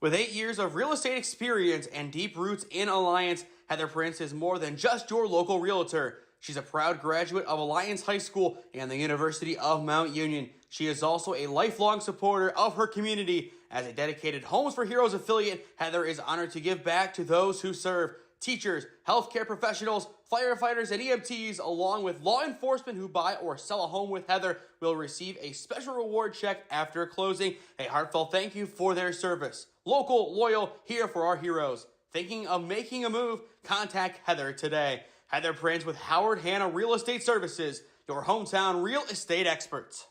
With 8 years of real estate experience and deep roots in Alliance, Heather Prince is more than just your local realtor. She's a proud graduate of Alliance High School and the University of Mount Union. She is also a lifelong supporter of her community. As a dedicated Homes for Heroes affiliate, Heather is honored to give back to those who serve. Teachers, healthcare professionals, firefighters, and EMTs, along with law enforcement who buy or sell a home with Heather, will receive a special reward check after closing. A heartfelt thank you for their service. Local, loyal, here for our heroes. Thinking of making a move? Contact Heather today. Heather Prince with Howard Hanna Real Estate Services, your hometown real estate experts.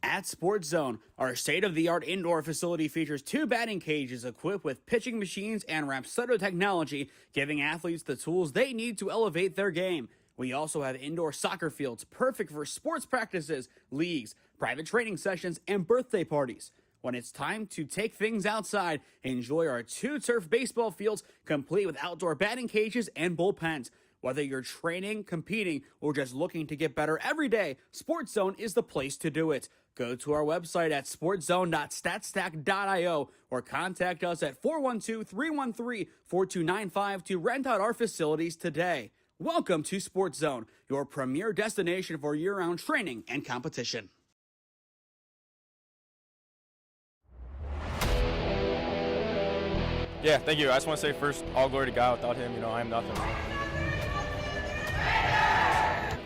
At Sports Zone, our state-of-the-art indoor facility features 2 batting cages equipped with pitching machines and Rapsodo technology, giving athletes the tools they need to elevate their game. We also have indoor soccer fields perfect for sports practices, leagues, private training sessions, and birthday parties. When it's time to take things outside, enjoy our 2 turf baseball fields complete with outdoor batting cages and bullpens. Whether you're training, competing, or just looking to get better every day, Sports Zone is the place to do it. Go to our website at sportszone.statstack.io or contact us at 412-313-4295 to rent out our facilities today. Welcome to Sports Zone, your premier destination for year-round training and competition. Yeah, thank you. I just want to say first, all glory to God. Without him, I am nothing.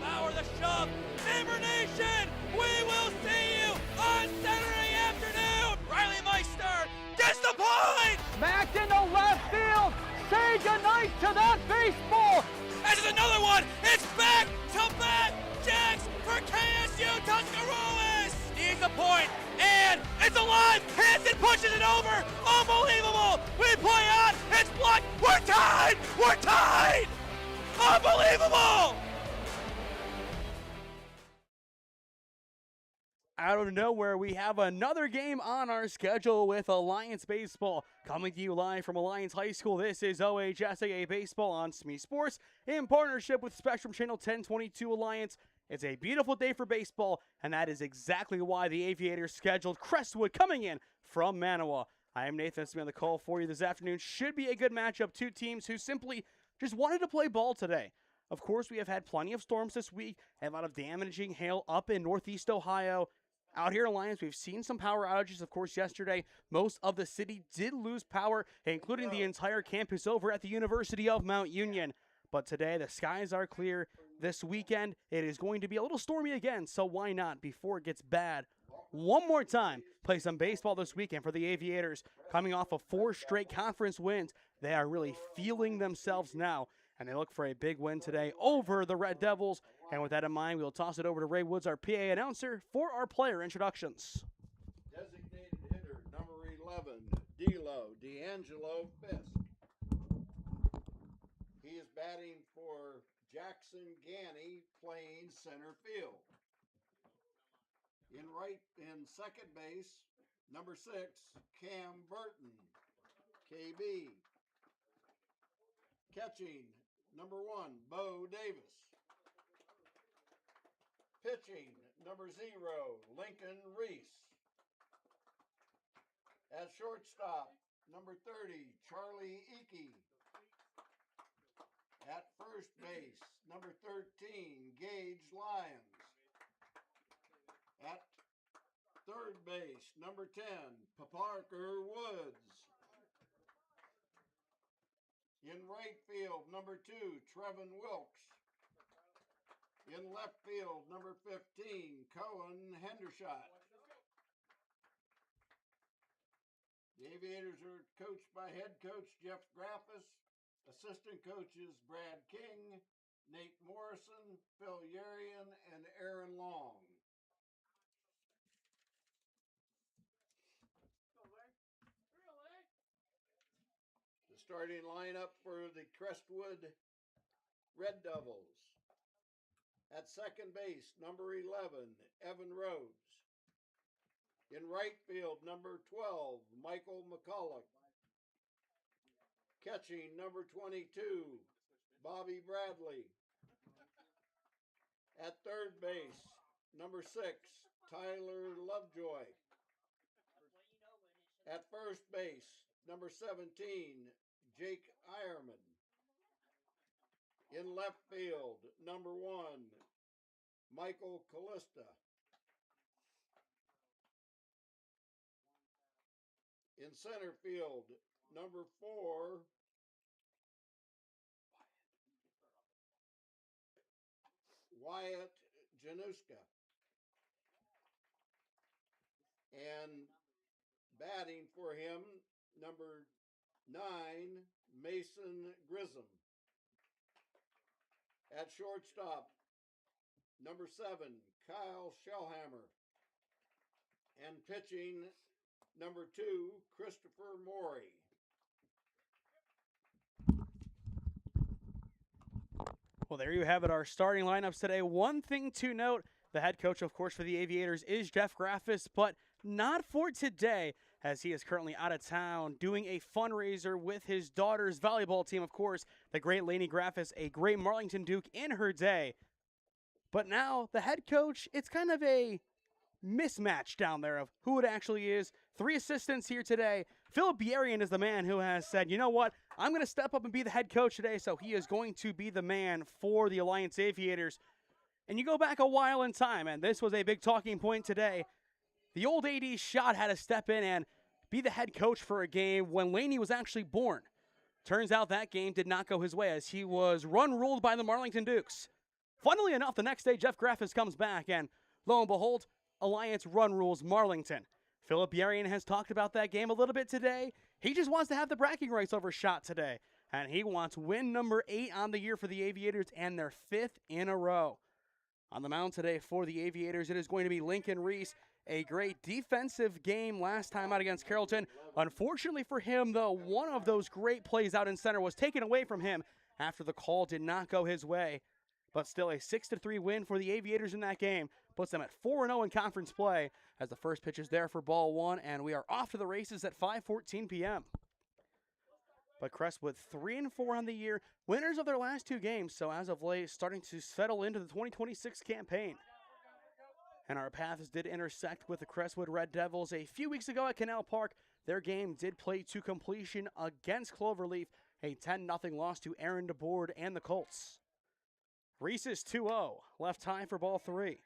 Power the shove, Neighbor Nation! We will see you on Saturday afternoon! Riley Meister gets the point! Back into left field! Say goodnight to that baseball! This is another one! It's back to back jacks for KSU Tuscarawas! He's the point, and it's alive! Hanson pushes it over! Unbelievable! We play on! It's blocked! We're tied! We're tied! Unbelievable! Out of nowhere, we have another game on our schedule with Alliance Baseball. Coming to you live from Alliance High School, this is OHSAA Baseball on SmeeSports in partnership with Spectrum Channel 1022 Alliance. It's a beautiful day for baseball, and that is exactly why the Aviators scheduled Crestwood coming in from Manawa. I am Nathan Smee on the call for you this afternoon. Should be a good matchup. 2 teams who simply just wanted to play ball today. Of course, we have had plenty of storms this week and a lot of damaging hail up in Northeast Ohio. Out here in Alliance, we've seen some power outages. Of course, yesterday, most of the city did lose power, including the entire campus over at the University of Mount Union. But today, the skies are clear. This weekend, it is going to be a little stormy again, so why not, before it gets bad, one more time, play some baseball this weekend for the Aviators. Coming off of 4 straight conference wins, they are really feeling themselves now, and they look for a big win today over the Red Devils. And with that in mind, we'll toss it over to Ray Woods, our PA announcer, for our player introductions. Designated hitter, number 11, D'Angelo Fisk. He is batting for Jackson Ganny, playing center field. In second base, number 6, Cam Burton, KB. Catching, number 1, Bo Davis. Pitching, number 0, Lincoln Reese. At shortstop, number 30, Charlie Eakey. At first base, number 13, Gage Lyons. At third base, number 10, Parker Woods. In right field, number 2, Trevin Wilkes. In left field, number 15, Cohen Hendershot. The Aviators are coached by head coach Jeff Graffis, assistant coaches Brad King, Nate Morrison, Phil Yerian, and Aaron Long. The starting lineup for the Crestwood Red Devils. At second base, number 11, Evan Rhodes. In right field, number 12, Michael McCulloch. Catching, number 22, Bobby Bradley. At third base, number 6, Tyler Lovejoy. At first base, number 17, Jake Ironman. In left field, number 1, Michael Callista. In center field, number 4, Wyatt Januska. And batting for him, number 9, Mason Grissom. At shortstop, number 7, Kyle Shellhammer. And pitching, number 2, Christopher Morey. Well, there you have it, our starting lineups today. One thing to note, the head coach, of course, for the Aviators is Jeff Graffis, but not for today, as he is currently out of town doing a fundraiser with his daughter's volleyball team. Of course, the great Lainey Graffis, a great Marlington Duke in her day. But now, the head coach, it's kind of a mismatch down there of who it actually is. 3 assistants here today. Philip Yarian is the man who has said, you know what, I'm going to step up and be the head coach today, so he is going to be the man for the Alliance Aviators. And you go back a while in time, and this was a big talking point today. The old AD Schott had to step in and be the head coach for a game when Laney was actually born. Turns out that game did not go his way, as he was run-ruled by the Marlington Dukes. Funnily enough, the next day, Jeff Graffis comes back, and lo and behold, Alliance run rules Marlington. Philip Yarian has talked about that game a little bit today. He just wants to have the bragging rights over Schott today, and he wants win number 8 on the year for the Aviators and their 5th in a row. On the mound today for the Aviators, it is going to be Lincoln Reese. A great defensive game last time out against Carrollton. Unfortunately for him, though, one of those great plays out in center was taken away from him after the call did not go his way. But still a 6-3 win for the Aviators in that game. Puts them at 4-0 in conference play as the first pitch is there for ball 1, and we are off to the races at 5:14 p.m. But Crestwood 3-4 on the year, winners of their last 2 games, so as of late starting to settle into the 2026 campaign. And our paths did intersect with the Crestwood Red Devils a few weeks ago at Canal Park. Their game did play to completion against Cloverleaf, a 10-0 loss to Aaron DeBoard and the Colts. Reese's 2-0, left tie for ball 3.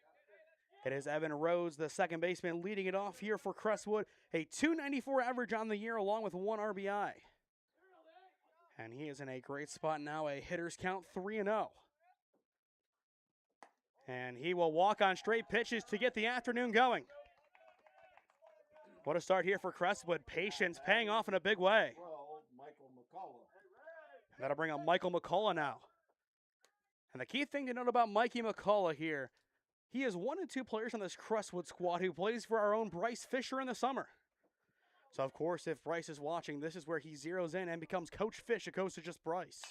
It is Evan Rhodes, the second baseman, leading it off here for Crestwood. A .294 average on the year along with 1 RBI. And he is in a great spot now, a hitter's count 3-0. And he will walk on straight pitches to get the afternoon going. What a start here for Crestwood. Patience paying off in a big way. Michael McCullough. That'll bring up Michael McCullough now. And the key thing to note about Mikey McCullough here, he is 1 of 2 players on this Crestwood squad who plays for our own Bryce Fisher in the summer. So, of course, if Bryce is watching, this is where he zeroes in and becomes Coach Fish. It goes to just Bryce.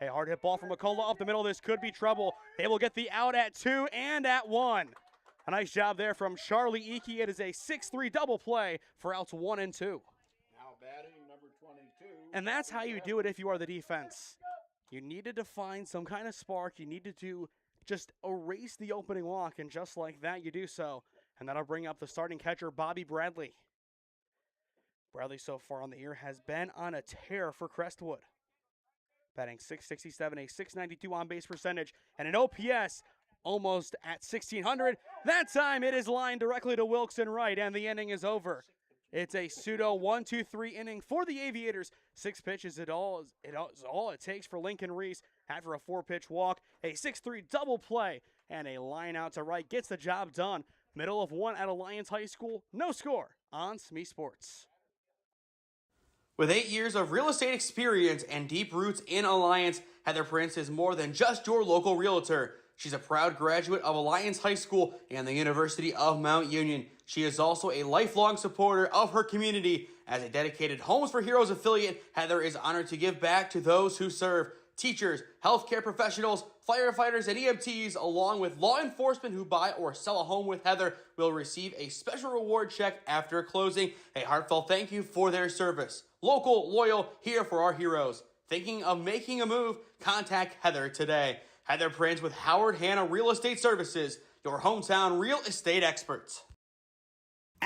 A hard hit ball from McCullough up the middle. This could be trouble. They will get the out at 2 and at 1. A nice job there from Charlie Eakey. It is a 6-3 double play for outs 1 and 2. Now batting, number 22. And that's how you do it if you are the defense. You needed to find some kind of spark. You needed to just erase the opening walk, and just like that, you do so. And that'll bring up the starting catcher, Bobby Bradley. Bradley so far on the year has been on a tear for Crestwood. Batting .667, a .692 on-base percentage, and an OPS almost at 1,600. That time it is lined directly to Wilkes and right, and the inning is over. It's a pseudo 1-2-3 inning for the Aviators. 6 pitches is all it takes for Lincoln Reese after a 4-pitch walk. A 6-3 double play and a line out to right gets the job done. Middle of 1 at Alliance High School. No score on SmeeSports. With 8 years of real estate experience and deep roots in Alliance, Heather Prince is more than just your local realtor. She's a proud graduate of Alliance High School and the University of Mount Union. She is also a lifelong supporter of her community. As a dedicated Homes for Heroes affiliate, Heather is honored to give back to those who serve. Teachers, healthcare professionals, firefighters, and EMTs, along with law enforcement who buy or sell a home with Heather, will receive a special reward check after closing. A heartfelt thank you for their service. Local, loyal, here for our heroes. Thinking of making a move? Contact Heather today. Heather Prince with Howard Hanna Real Estate Services, your hometown real estate experts.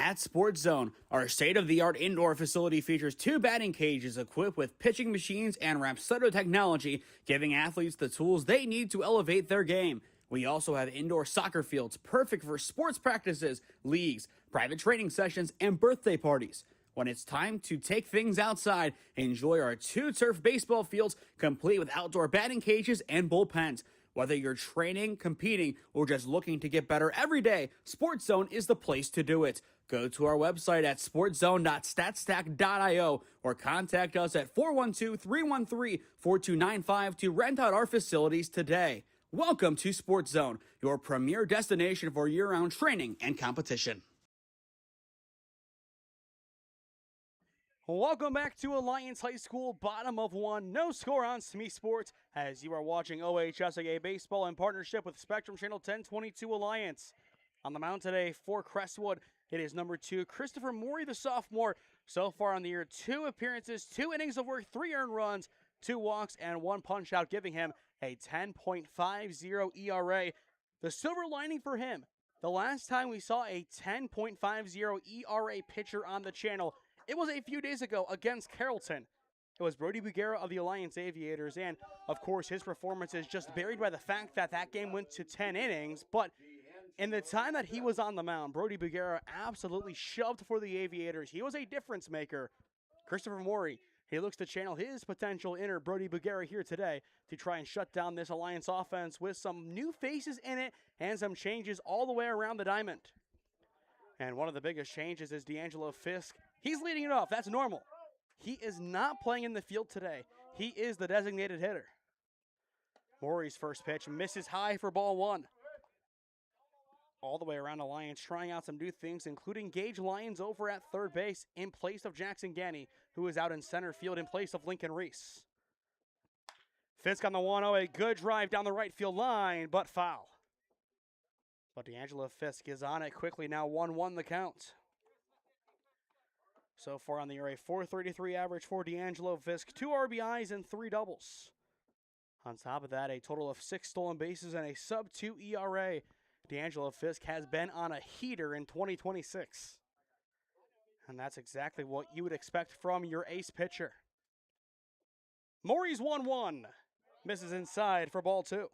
At Sports Zone, our state-of-the-art indoor facility features 2 batting cages equipped with pitching machines and Rapsodo technology, giving athletes the tools they need to elevate their game. We also have indoor soccer fields perfect for sports practices, leagues, private training sessions, and birthday parties. When it's time to take things outside, enjoy our 2 turf baseball fields complete with outdoor batting cages and bullpens. Whether you're training, competing, or just looking to get better every day, Sports Zone is the place to do it. Go to our website at sportszone.statstack.io or contact us at 412-313-4295 to rent out our facilities today. Welcome to Sports Zone, your premier destination for year-round training and competition. Welcome back to Alliance High School, bottom of 1, no score on SmeeSports, as you are watching OHSAA Baseball in partnership with Spectrum Channel 1022 Alliance. On the mound today for Crestwood, it is number 2, Christopher Morey, the sophomore. So far on the year, 2 appearances, 2 innings of work, 3 earned runs, 2 walks, and 1 punch-out, giving him a 10.50 ERA. The silver lining for him, the last time we saw a 10.50 ERA pitcher on the channel, it was a few days ago against Carrollton. It was Brody Bugera of the Alliance Aviators, and of course his performance is just buried by the fact that that game went to 10 innings, but in the time that he was on the mound, Brody Bugera absolutely shoved for the Aviators. He was a difference maker. Christopher Morey, he looks to channel his potential inner Brody Bugera here today to try and shut down this Alliance offense with some new faces in it and some changes all the way around the diamond. And one of the biggest changes is D'Angelo Fisk. He's leading it off. That's normal. He is not playing in the field today. He is the designated hitter. Morey's first pitch misses high for ball 1. All the way around Alliance, trying out some new things, including Gage Lyons over at third base in place of Jackson Ganny, who is out in center field in place of Lincoln Reese. Fisk on the 1-0, a good drive down the right field line, but foul. But D'Angelo Fisk is on it quickly now, 1-1 the count. So far on the year, a .433 average for D'Angelo Fisk, 2 RBIs and 3 doubles. On top of that, a total of 6 stolen bases and a sub-2 ERA. D'Angelo Fisk has been on a heater in 2026. And that's exactly what you would expect from your ace pitcher. Morey's 1-1. Misses inside for ball 2.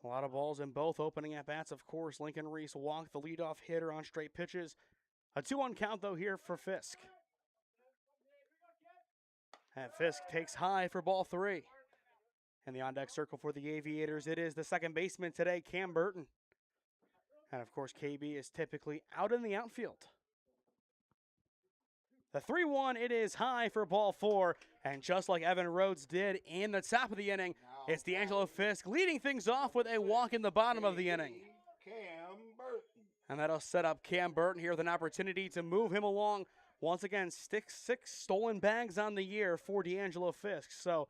A lot of balls in both opening at-bats, of course. Lincoln Reese walked the leadoff hitter on straight pitches. A 2-1 count, though, here for Fisk. And Fisk takes high for ball 3. In the on-deck circle for the Aviators, it is the second baseman today, Cam Burton. And, of course, KB is typically out in the outfield. The 3-1, it is high for ball 4. And just like Evan Rhodes did in the top of the inning, it's D'Angelo Fisk leading things off with a walk in the bottom of the inning. Cam Burton. And that'll set up Cam Burton here with an opportunity to move him along. Once again, 6 stolen bags on the year for D'Angelo Fisk. So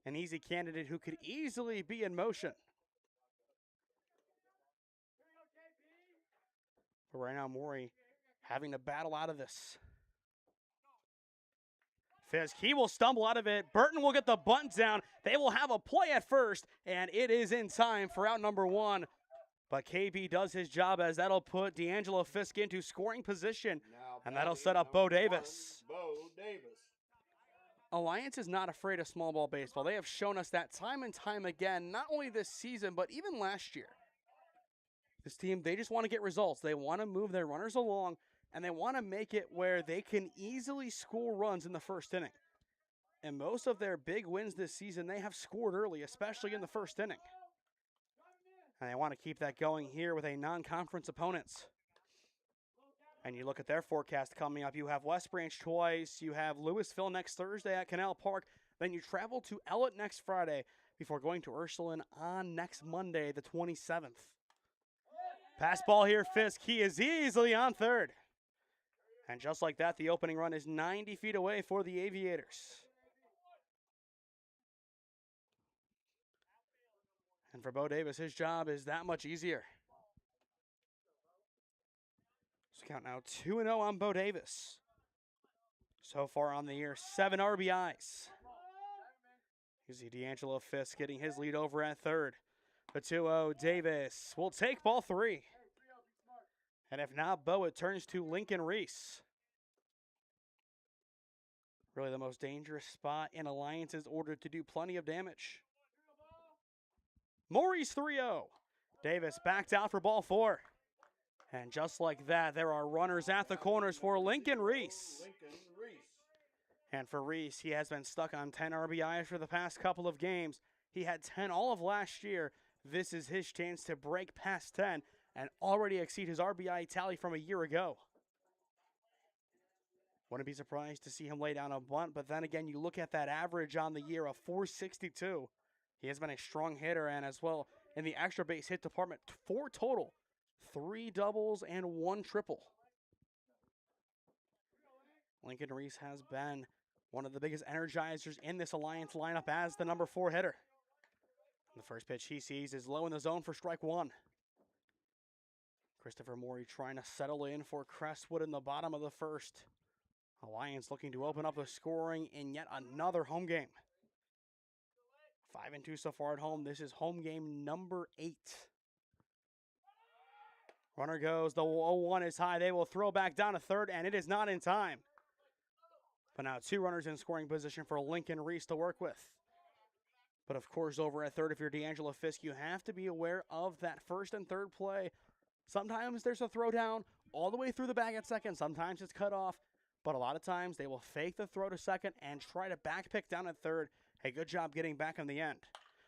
an easy candidate who could easily be in motion. But right now, Morey having to battle out of this. Fisk, he will stumble out of it. Burton will get the bunt down. They will have a play at first, and it is in time for out number 1. But KB does his job, as that'll put D'Angelo Fisk into scoring position, and that'll set up Bo Davis. Bo Davis. Alliance is not afraid of small ball baseball. They have shown us that time and time again, not only this season, but even last year. This team, they just want to get results. They want to move their runners along, and they want to make it where they can easily score runs in the first inning. And most of their big wins this season, they have scored early, especially in the first inning. And they want to keep that going here with a non-conference opponents. And you look at their forecast coming up. You have West Branch twice. You have Louisville next Thursday at Canal Park. Then you travel to Ellett next Friday before going to Ursuline on next Monday, the 27th. Pass ball here, Fisk. He is easily on third. And just like that, the opening run is 90 feet away for the Aviators. And for Bo Davis, his job is that much easier. So count now 2-0 on Bo Davis. So far on the year, 7 RBIs. You see D'Angelo Fisk getting his lead over at third. The 2-0, Davis will take ball 3. And if not Bo, it turns to Lincoln Reese. Really the most dangerous spot in Alliance's order to do plenty of damage. Maurice 3-0. Davis backed out for ball 4. And just like that, there are runners at the corners for Lincoln Reese. And for Reese, he has been stuck on 10 RBIs for the past couple of games. He had 10 all of last year. This is his chance to break past 10 and already exceed his RBI tally from a year ago. Wouldn't be surprised to see him lay down a bunt, but then again, you look at that average on the year of 462. He has been a strong hitter, and as well in the extra base hit department, 4 total, 3 doubles and 1 triple. Lincoln Reese has been one of the biggest energizers in this Alliance lineup as the number 4 hitter. The first pitch he sees is low in the zone for strike 1. Christopher Morey trying to settle in for Crestwood in the bottom of the first. Alliance looking to open up the scoring in yet another home game. 5-2 so far at home. This is home game number 8. Runner goes. The 0-1 is high. They will throw back down to third, and it is not in time. But now 2 runners in scoring position for Lincoln Reese to work with. But of course, over at third, if you're D'Angelo Fisk, you have to be aware of that first and third play. Sometimes there's a throw down all the way through the bag at second. Sometimes it's cut off. But a lot of times they will fake the throw to second and try to back pick down at third. A good job getting back in the end.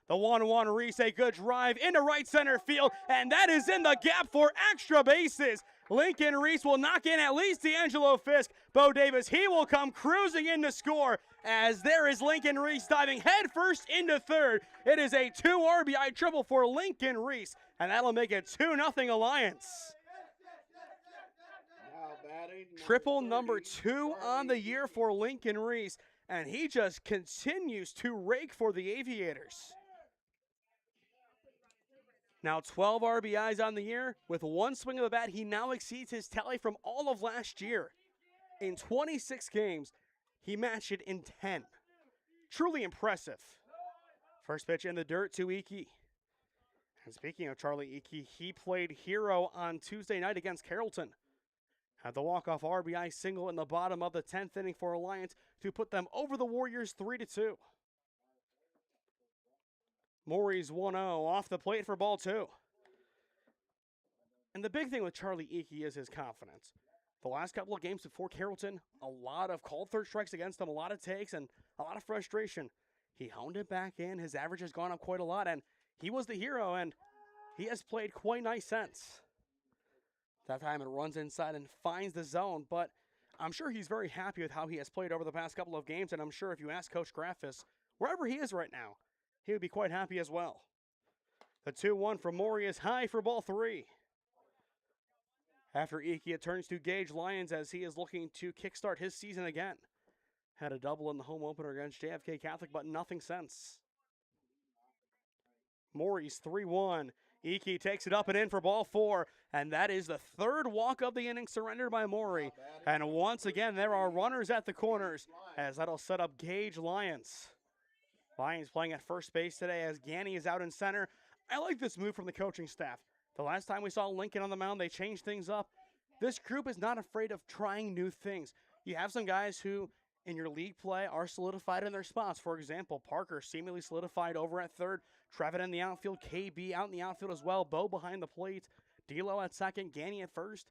The 1-1 Reese, a good drive into right center field, and that is in the gap for extra bases. Lincoln Reese will knock in at least D'Angelo Fisk. Bo Davis, he will come cruising in to score as there is Lincoln Reese diving headfirst into third. It is a 2 RBI triple for Lincoln Reese, and that'll make it 2-0 Alliance. Triple number 2 on the year for Lincoln Reese, and he just continues to rake for the Aviators. Now 12 RBIs on the year. With 1 swing of the bat, he now exceeds his tally from all of last year. In 26 games, he matched it in 10. Truly impressive. First pitch in the dirt to Iki. And speaking of Charlie Iki, he played hero on Tuesday night against Carrollton. Had the walk-off RBI single in the bottom of the 10th inning for Alliance to put them over the Warriors 3-2. Morey's 1-0 off the plate for ball 2. And the big thing with Charlie Iki is his confidence. The last couple of games before Carrollton, a lot of called third strikes against him, a lot of takes, and a lot of frustration. He honed it back in. His average has gone up quite a lot, and he was the hero, and he has played quite nice since. That time it runs inside and finds the zone, but I'm sure he's very happy with how he has played over the past couple of games, and I'm sure if you ask Coach Graffis, wherever he is right now, he would be quite happy as well. The 2-1 from Morey is high for ball 3. After Iki, it turns to Gage Lyons as he is looking to kickstart his season again. Had a double in the home opener against JFK Catholic, but nothing since. Morey's 3-1. Iki takes it up and in for ball 4, and that is the 3rd walk of the inning surrendered by Morey. And once again, there are runners at the corners as that'll set up Gage Lyons. Lyons playing at first base today as Ganny is out in center. I like this move from the coaching staff. The last time we saw Lincoln on the mound, they changed things up. This group is not afraid of trying new things. You have some guys who, in your league play, are solidified in their spots. For example, Parker seemingly solidified over at third. Trevin in the outfield. KB out in the outfield as well. Bo behind the plate. D'Lo at second. Ganny at first.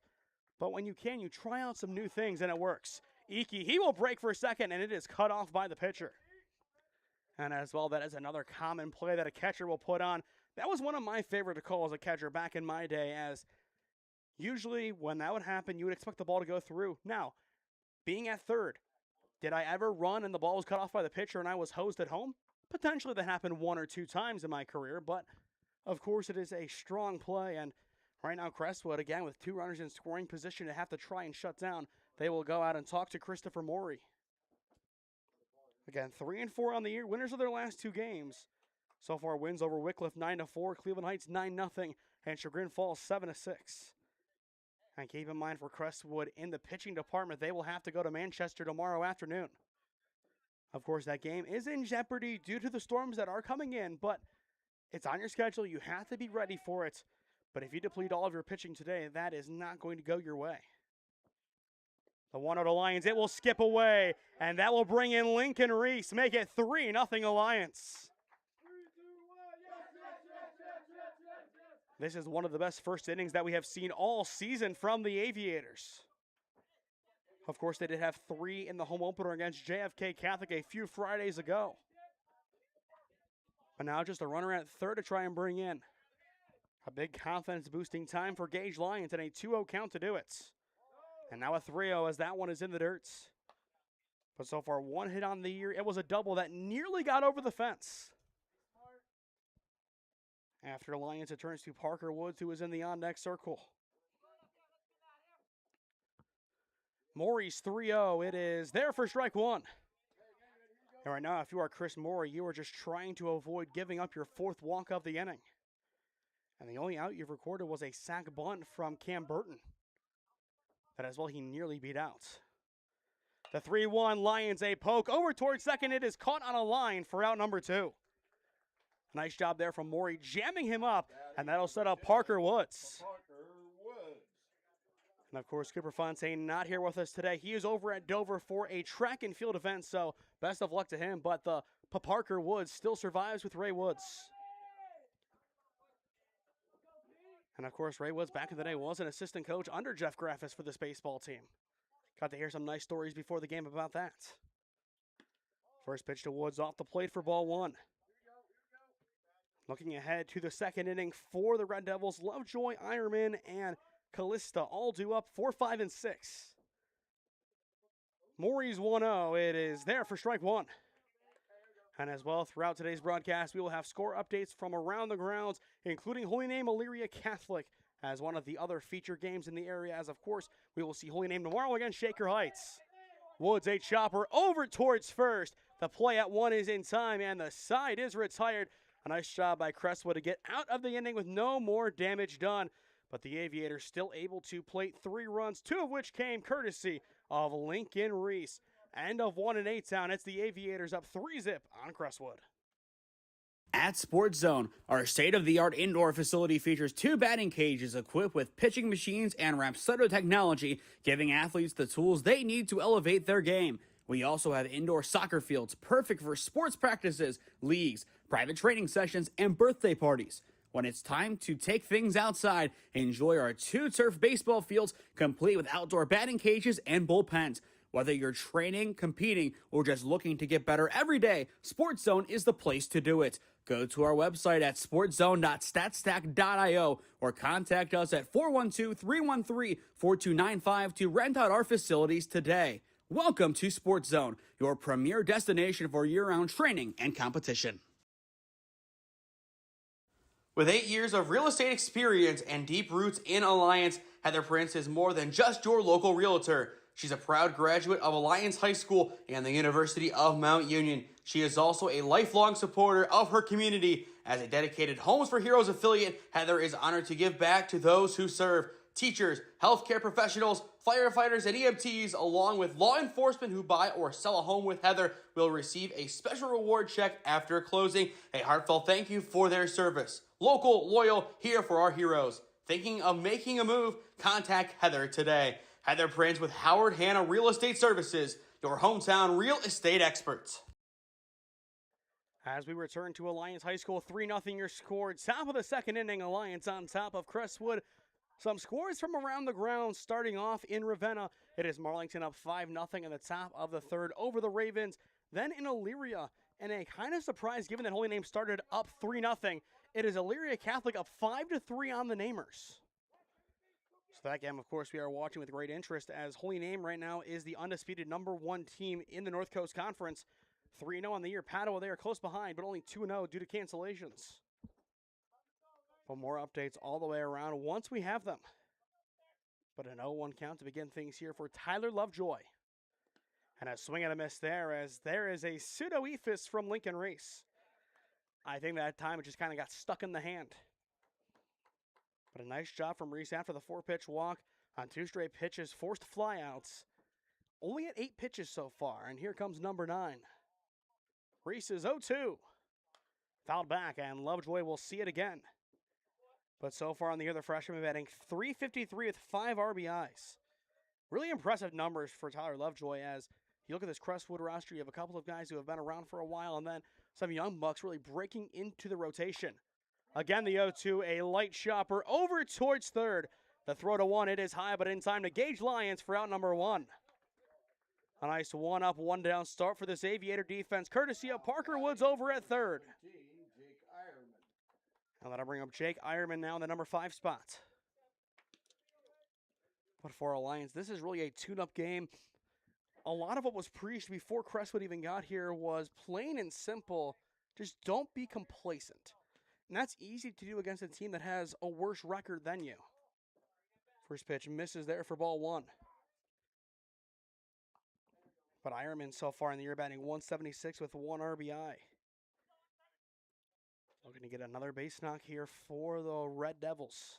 But when you can, you try out some new things, and it works. Iki, he will break for a second, and it is cut off by the pitcher. And as well, that is another common play that a catcher will put on. That was one of my favorite to call as a catcher back in my day, as usually when that would happen, you would expect the ball to go through. Now, being at third, did I ever run and the ball was cut off by the pitcher and I was hosed at home? Potentially that happened 1 or 2 times in my career, but of course it is a strong play. And right now, Crestwood, again, with 2 runners in scoring position to have to try and shut down, they will go out and talk to Christopher Morey. Again, 3-4 on the year, winners of their last 2 games. So far, wins over Wycliffe 9-4, Cleveland Heights 9-0, and Chagrin Falls 7-6. And keep in mind for Crestwood, in the pitching department, they will have to go to Manchester tomorrow afternoon. Of course, that game is in jeopardy due to the storms that are coming in, but it's on your schedule. You have to be ready for it. But if you deplete all of your pitching today, that is not going to go your way. The 1-0 Alliance, it will skip away, and that will bring in Lincoln Reese, make it 3-0 Alliance. This is one of the best first innings that we have seen all season from the Aviators. Of course, they did have 3 in the home opener against JFK Catholic a few Fridays ago. But now just a runner at third to try and bring in. A big confidence-boosting time for Gage Lions and a 2-0 count to do it. And now a 3-0 as that one is in the dirt. But so far, 1 hit on the year. It was a double that nearly got over the fence. After Alliance, it turns to Parker Woods, who is in the on-deck circle. Morey's 3-0. It is there for strike 1. And right now, if you are Chris Morey, you are just trying to avoid giving up your 4th walk of the inning. And the only out you've recorded was a sac bunt from Cam Burton. That as well, he nearly beat out. The 3-1 Lions, a poke over towards second. It is caught on a line for out number 2. Nice job there from Morey, jamming him up, and that'll set up Parker Woods. And of course, Cooper Fontaine not here with us today. He is over at Dover for a track and field event, so best of luck to him. But the Parker Woods still survives with Ray Woods. And of course, Ray Woods back in the day was an assistant coach under Jeff Graffis for this baseball team. Got to hear some nice stories before the game about that. First pitch to Woods off the plate for ball 1. Looking ahead to the second inning for the Red Devils, Lovejoy, Ironman, and Callista all due up 4, 5, and 6. Morey's 1-0. It is there for strike 1. And as well, throughout today's broadcast, we will have score updates from around the grounds, including Holy Name Elyria Catholic as one of the other feature games in the area, as of course, we will see Holy Name tomorrow against Shaker Heights. Woods, a chopper over towards first. The play at 1 is in time, and the side is retired. A nice job by Crestwood to get out of the inning with no more damage done. But the Aviators still able to plate 3 runs, 2 of which came courtesy of Lincoln Reese. End of 1 in A-Town. It's the Aviators up 3-0 on Crestwood. At Sports Zone, our state-of-the-art indoor facility features 2 batting cages equipped with pitching machines and Rapsodo technology, giving athletes the tools they need to elevate their game. We also have indoor soccer fields perfect for sports practices, leagues, private training sessions, and birthday parties. When it's time to take things outside, enjoy our 2 turf baseball fields complete with outdoor batting cages and bullpens. Whether you're training, competing, or just looking to get better every day, Sports Zone is the place to do it. Go to our website at sportzone.statstack.io or contact us at 412-313-4295 to rent out our facilities today. Welcome to Sports Zone, your premier destination for year-round training and competition. With 8 years of real estate experience and deep roots in Alliance, Heather Prince is more than just your local realtor. She's a proud graduate of Alliance High School and the University of Mount Union. She is also a lifelong supporter of her community. As a dedicated Homes for Heroes affiliate, Heather is honored to give back to those who serve. Teachers, healthcare professionals, firefighters, and EMTs, along with law enforcement who buy or sell a home with Heather, will receive a special reward check after closing. A heartfelt thank you for their service. Local, loyal, here for our heroes. Thinking of making a move? Contact Heather today. Heather Prince with Howard Hanna Real Estate Services, your hometown real estate experts. As we return to Alliance High School, 3-0 your score. Top of the second inning, Alliance on top of Crestwood. Some scores from around the ground starting off in Ravenna. It is Marlington up 5-0 in the top of the third over the Ravens. Then in Elyria, and a kind of surprise given that Holy Name started up 3-0. It is Elyria Catholic up 5-3 on the Namers. So that game, of course, we are watching with great interest as Holy Name right now is the undisputed #1 team in the North Coast Conference. 3-0 on the year. Padua, they are close behind, but only 2-0 due to cancellations. For more updates all the way around once we have them. But an 0-1 count to begin things here for Tyler Lovejoy. And a swing and a miss there as there is a pseudo-ephus from Lincoln Reese. I think that time it just kind of got stuck in the hand. But a nice job from Reese after the 4-pitch walk on 2 straight pitches, forced flyouts. Only at 8 pitches so far, and here comes number 9. Reese is 0-2. Fouled back, and Lovejoy will see it again. But so far on the year, the freshman batting .353 with 5 RBIs. Really impressive numbers for Tyler Lovejoy as you look at this Crestwood roster, you have a couple of guys who have been around for a while and then some young bucks really breaking into the rotation. Again, the 0-2, a light chopper over towards third. The throw to one, it is high, but in time to Gage Lyons for out number 1. A nice one-up, one-down start for this Aviator defense, courtesy of Parker Woods over at third. And that'll bring up Jake Ironman now in the number 5 spot. But for Alliance, this is really a tune-up game. A lot of what was preached before Crestwood even got here was plain and simple, just don't be complacent. And that's easy to do against a team that has a worse record than you. First pitch misses there for ball 1. But Ironman so far in the year batting .176 with 1 RBI. Looking to get another base knock here for the Red Devils.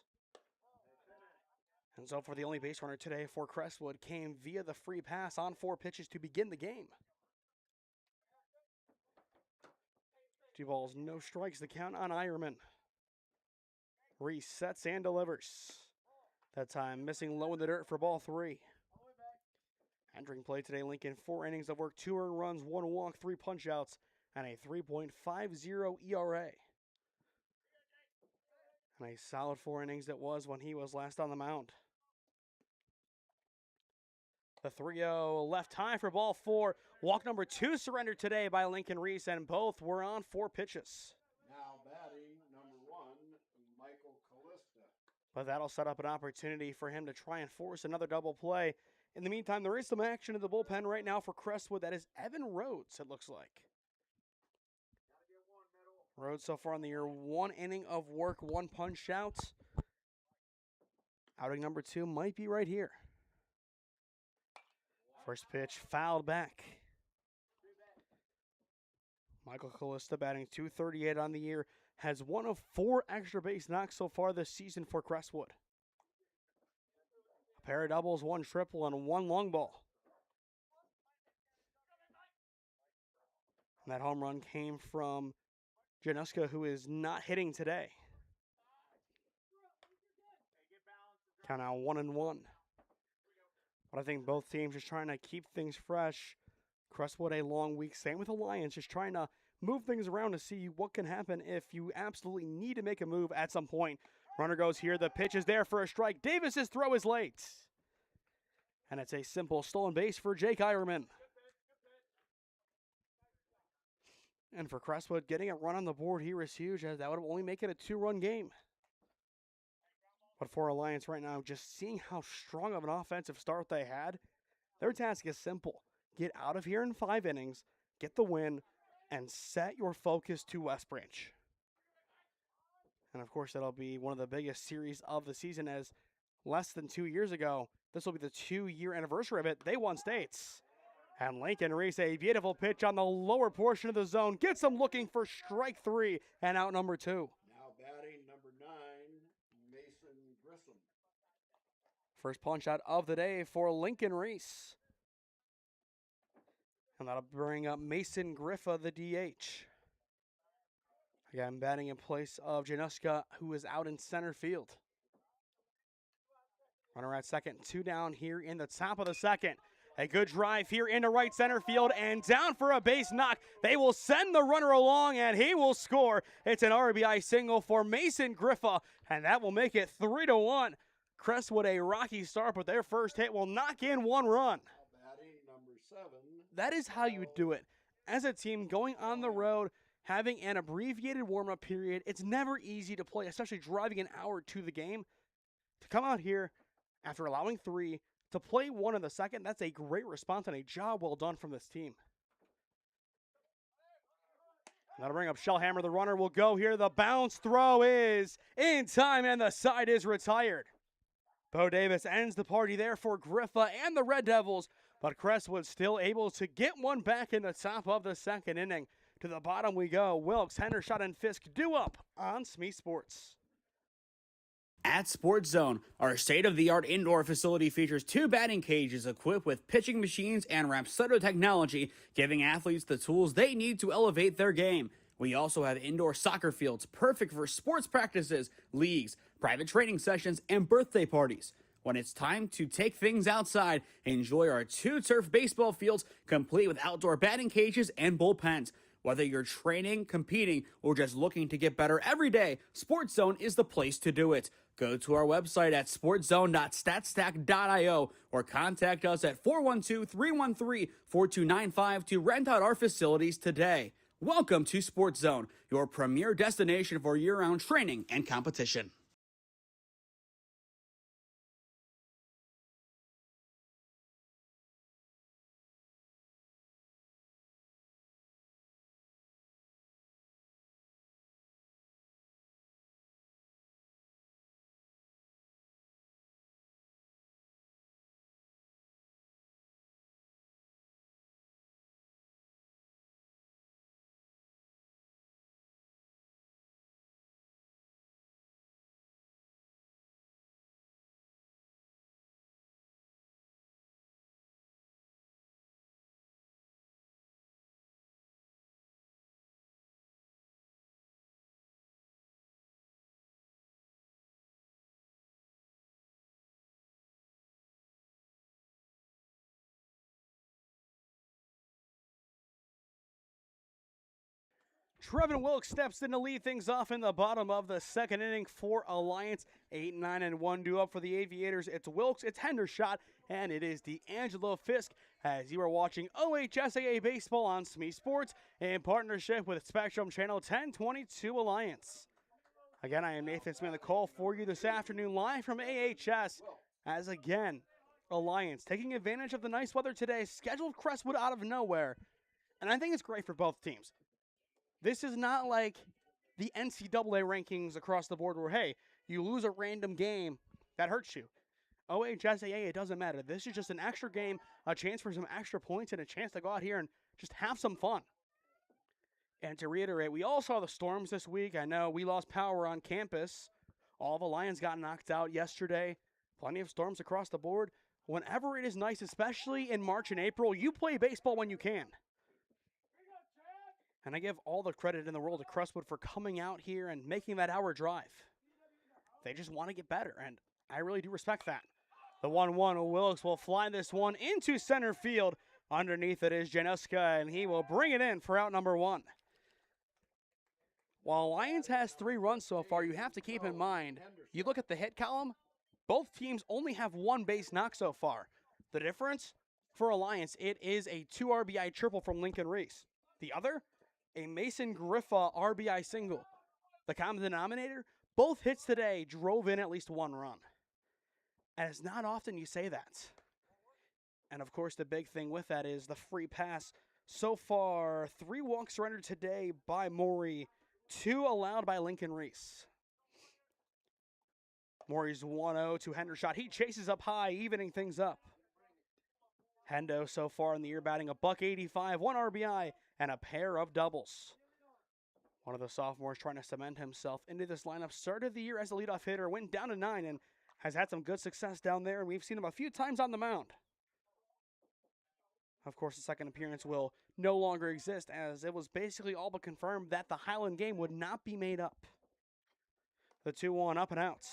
And so for the only base runner today for Crestwood came via the free pass on 4 pitches to begin the game. 2 balls, no strikes, the count on Ironman. Resets and delivers. That time missing low in the dirt for ball 3. Entering play today, Lincoln, 4 innings of work, 2 earned runs, 1 walk, 3 punch-outs, and a 3.50 ERA. And a solid 4 innings it was when he was last on the mound. The 3-0 left high for ball 4. Walk number 2 surrendered today by Lincoln Reese, and both were on 4 pitches. Now batting number 1, Michael Callista. But that'll set up an opportunity for him to try and force another double play. In the meantime, there is some action in the bullpen right now for Crestwood. That is Evan Rhodes, it looks like. Rhodes so far in the year, 1 inning of work, 1 punch out. Outing number 2 might be right here. First pitch fouled back. Michael Callista batting .238 on the year, has 1 of 4 extra base knocks so far this season for Crestwood. A pair of doubles, 1 triple, and 1 long ball. And that home run came from Januska, who is not hitting today. Count out 1-1. But I think both teams just trying to keep things fresh. Crestwood a long week. Same with Alliance, just trying to move things around to see what can happen if you absolutely need to make a move at some point. Runner goes here. The pitch is there for a strike. Davis's throw is late. And it's a simple stolen base for Jake Ironman. And for Crestwood, getting a run on the board here is huge, as that would only make it a 2-run game. But for Alliance right now, just seeing how strong of an offensive start they had, their task is simple. Get out of here in 5 innings, get the win, and set your focus to West Branch. And of course, that'll be one of the biggest series of the season, as less than 2 years ago, this will be the 2-year anniversary of it. They won states. And Lincoln Reese, a beautiful pitch on the lower portion of the zone, gets him looking for strike 3 and out number 2. Now batting number 9, Mason Grissom. First punch out of the day for Lincoln Reese. And that'll bring up Mason Griffa, the DH. Again, batting in place of Januska, who is out in center field. Runner at second, 2 down here in the top of the second. A good drive here into right center field and down for a base knock. They will send the runner along and he will score. It's an RBI single for Mason Griffa, and that will make it 3-1. Crestwood, a rocky start, but their first hit will knock in 1 run. Batting number 7. That is how you do it. As a team going on the road, having an abbreviated warm-up period, it's never easy to play, especially driving an hour to the game. To come out here after allowing 3, to play 1 in the second, that's a great response and a job well done from this team. That'll bring up Shellhammer. The runner will go here. The bounce throw is in time, and the side is retired. Bo Davis ends the party there for Griffa and the Red Devils, but Crestwood still able to get one back in the top of the second inning. To the bottom we go. Wilkes, Hendershot, and Fisk due up on SmeeSports. At Sports Zone, our state-of-the-art indoor facility features 2 batting cages equipped with pitching machines and Rapsodo technology, giving athletes the tools they need to elevate their game. We also have indoor soccer fields perfect for sports practices, leagues, private training sessions, and birthday parties. When it's time to take things outside, enjoy our 2 turf baseball fields complete with outdoor batting cages and bullpens. Whether you're training, competing, or just looking to get better every day, Sports Zone is the place to do it. Go to our website at sportzone.statstack.io or contact us at 412-313-4295 to rent out our facilities today. Welcome to Sports Zone, your premier destination for year-round training and competition. Trevin Wilkes steps in to lead things off in the bottom of the second inning for Alliance. 8-9-1 due up for the Aviators. It's Wilkes, it's Hendershot, and it is D'Angelo Fisk as you are watching OHSAA Baseball on SmeeSports in partnership with Spectrum Channel 1022 Alliance. Again, I am Nathan Smee on the call for you this afternoon live from AHS as again, Alliance taking advantage of the nice weather today, scheduled Crestwood out of nowhere, and I think it's great for both teams. This is not like the NCAA rankings across the board where, hey, you lose a random game, that hurts you. OHSAA, it doesn't matter. This is just an extra game, a chance for some extra points, and a chance to go out here and just have some fun. And to reiterate, we all saw the storms this week. I know we lost power on campus. All the Lions got knocked out yesterday. Plenty of storms across the board. Whenever it is nice, especially in March and April, you play baseball when you can. And I give all the credit in the world to Crestwood for coming out here and making that hour drive. They just want to get better, and I really do respect that. The 1-1, Wilkes will fly this one into center field. Underneath it is Januska, and he will bring it in for out number 1. While Lions has 3 runs so far, you have to keep in mind, you look at the hit column, both teams only have 1 base knock so far. The difference for Alliance, it is a 2 RBI triple from Lincoln Reese. The other, a Mason Griffa RBI single. The common denominator, both hits today drove in at least 1 run. And it's not often you say that. And of course, the big thing with that is the free pass. So far, 3 walks surrendered today by Maury, 2 allowed by Lincoln Reese. Maury's 1-0 to Hendershot. He chases up high, evening things up. Hendo so far in the year batting a .185, 1 RBI, and a pair of doubles. One of the sophomores trying to cement himself into this lineup. Started the year as a leadoff hitter, went down to 9, and has had some good success down there, and we've seen him a few times on the mound. Of course, the second appearance will no longer exist, as it was basically all but confirmed that the Highland game would not be made up. The 2-1 up and out.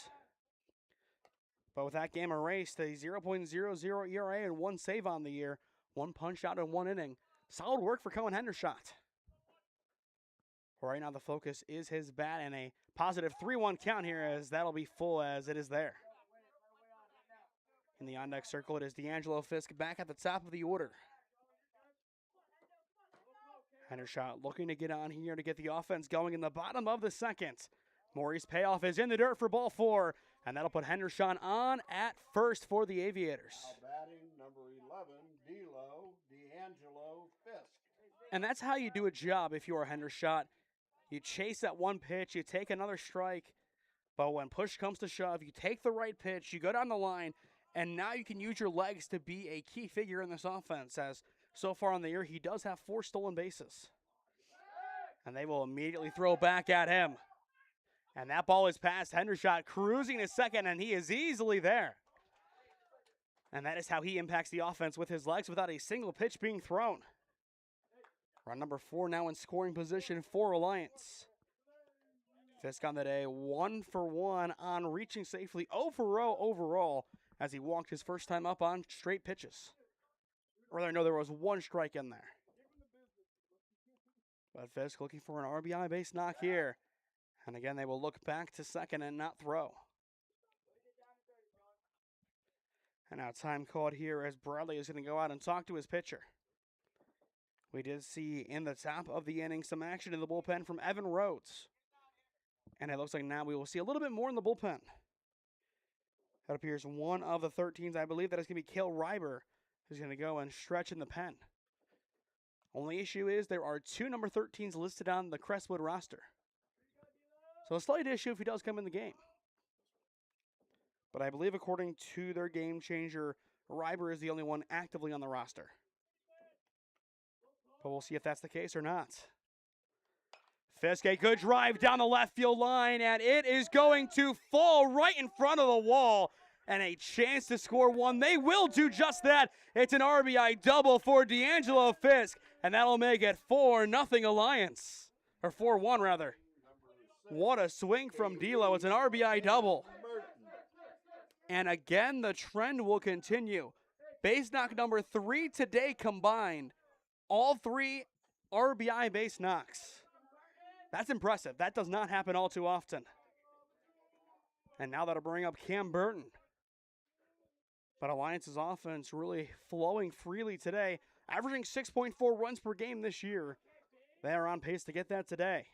But with that game erased, a 0.00 ERA and 1 save on the year, 1 punch out in 1 inning. Solid work for Cohen Hendershot. Right now the focus is his bat and a positive 3-1 count here, as that'll be full as it is there. In the on-deck circle, it is D'Angelo Fisk back at the top of the order. Hendershot looking to get on here to get the offense going in the bottom of the second. Maury's payoff is in the dirt for ball 4, and that'll put Hendershot on at first for the Aviators. Now batting number 11, D'Angelo Fisk. And that's how you do a job if you are Hendershot. You chase that 1 pitch, you take another strike, but when push comes to shove, you take the right pitch, you go down the line, and now you can use your legs to be a key figure in this offense, as so far on the year, he does have 4 stolen bases. And they will immediately throw back at him. And that ball is past Hendershot, cruising to second, and he is easily there. And that is how he impacts the offense with his legs without a single pitch being thrown. Run number 4 now in scoring position for Alliance. Fisk on the day, 1 for 1 on reaching safely, 0 for 0 overall as he walked his first time up on straight pitches. Or rather, no, there was 1 strike in there. But Fisk looking for an RBI base knock here. And again, they will look back to second and not throw. And now time called here as Bradley is going to go out and talk to his pitcher. We did see in the top of the inning some action in the bullpen from Evan Rhodes. And it looks like now we will see a little bit more in the bullpen. That appears one of the 13s. I believe that is going to be Cale Reiber, who's going to go and stretch in the pen. Only issue is there are 2 number 13s listed on the Crestwood roster. So a slight issue if he does come in the game. But I believe according to their game changer, Reiber is the only one actively on the roster. But we'll see if that's the case or not. Fisk, a good drive down the left field line, and it is going to fall right in front of the wall. And a chance to score 1. They will do just that. It's an RBI double for D'Angelo Fisk, and that'll make it 4-0 Alliance. Or 4-1 rather. What a swing from D'Lo. It's an RBI double. And again, the trend will continue. Base knock number 3 today combined. All 3 RBI base knocks. That's impressive. That does not happen all too often. And now that'll bring up Cam Burton. But Alliance's offense really flowing freely today, averaging 6.4 runs per game this year. They are on pace to get that today.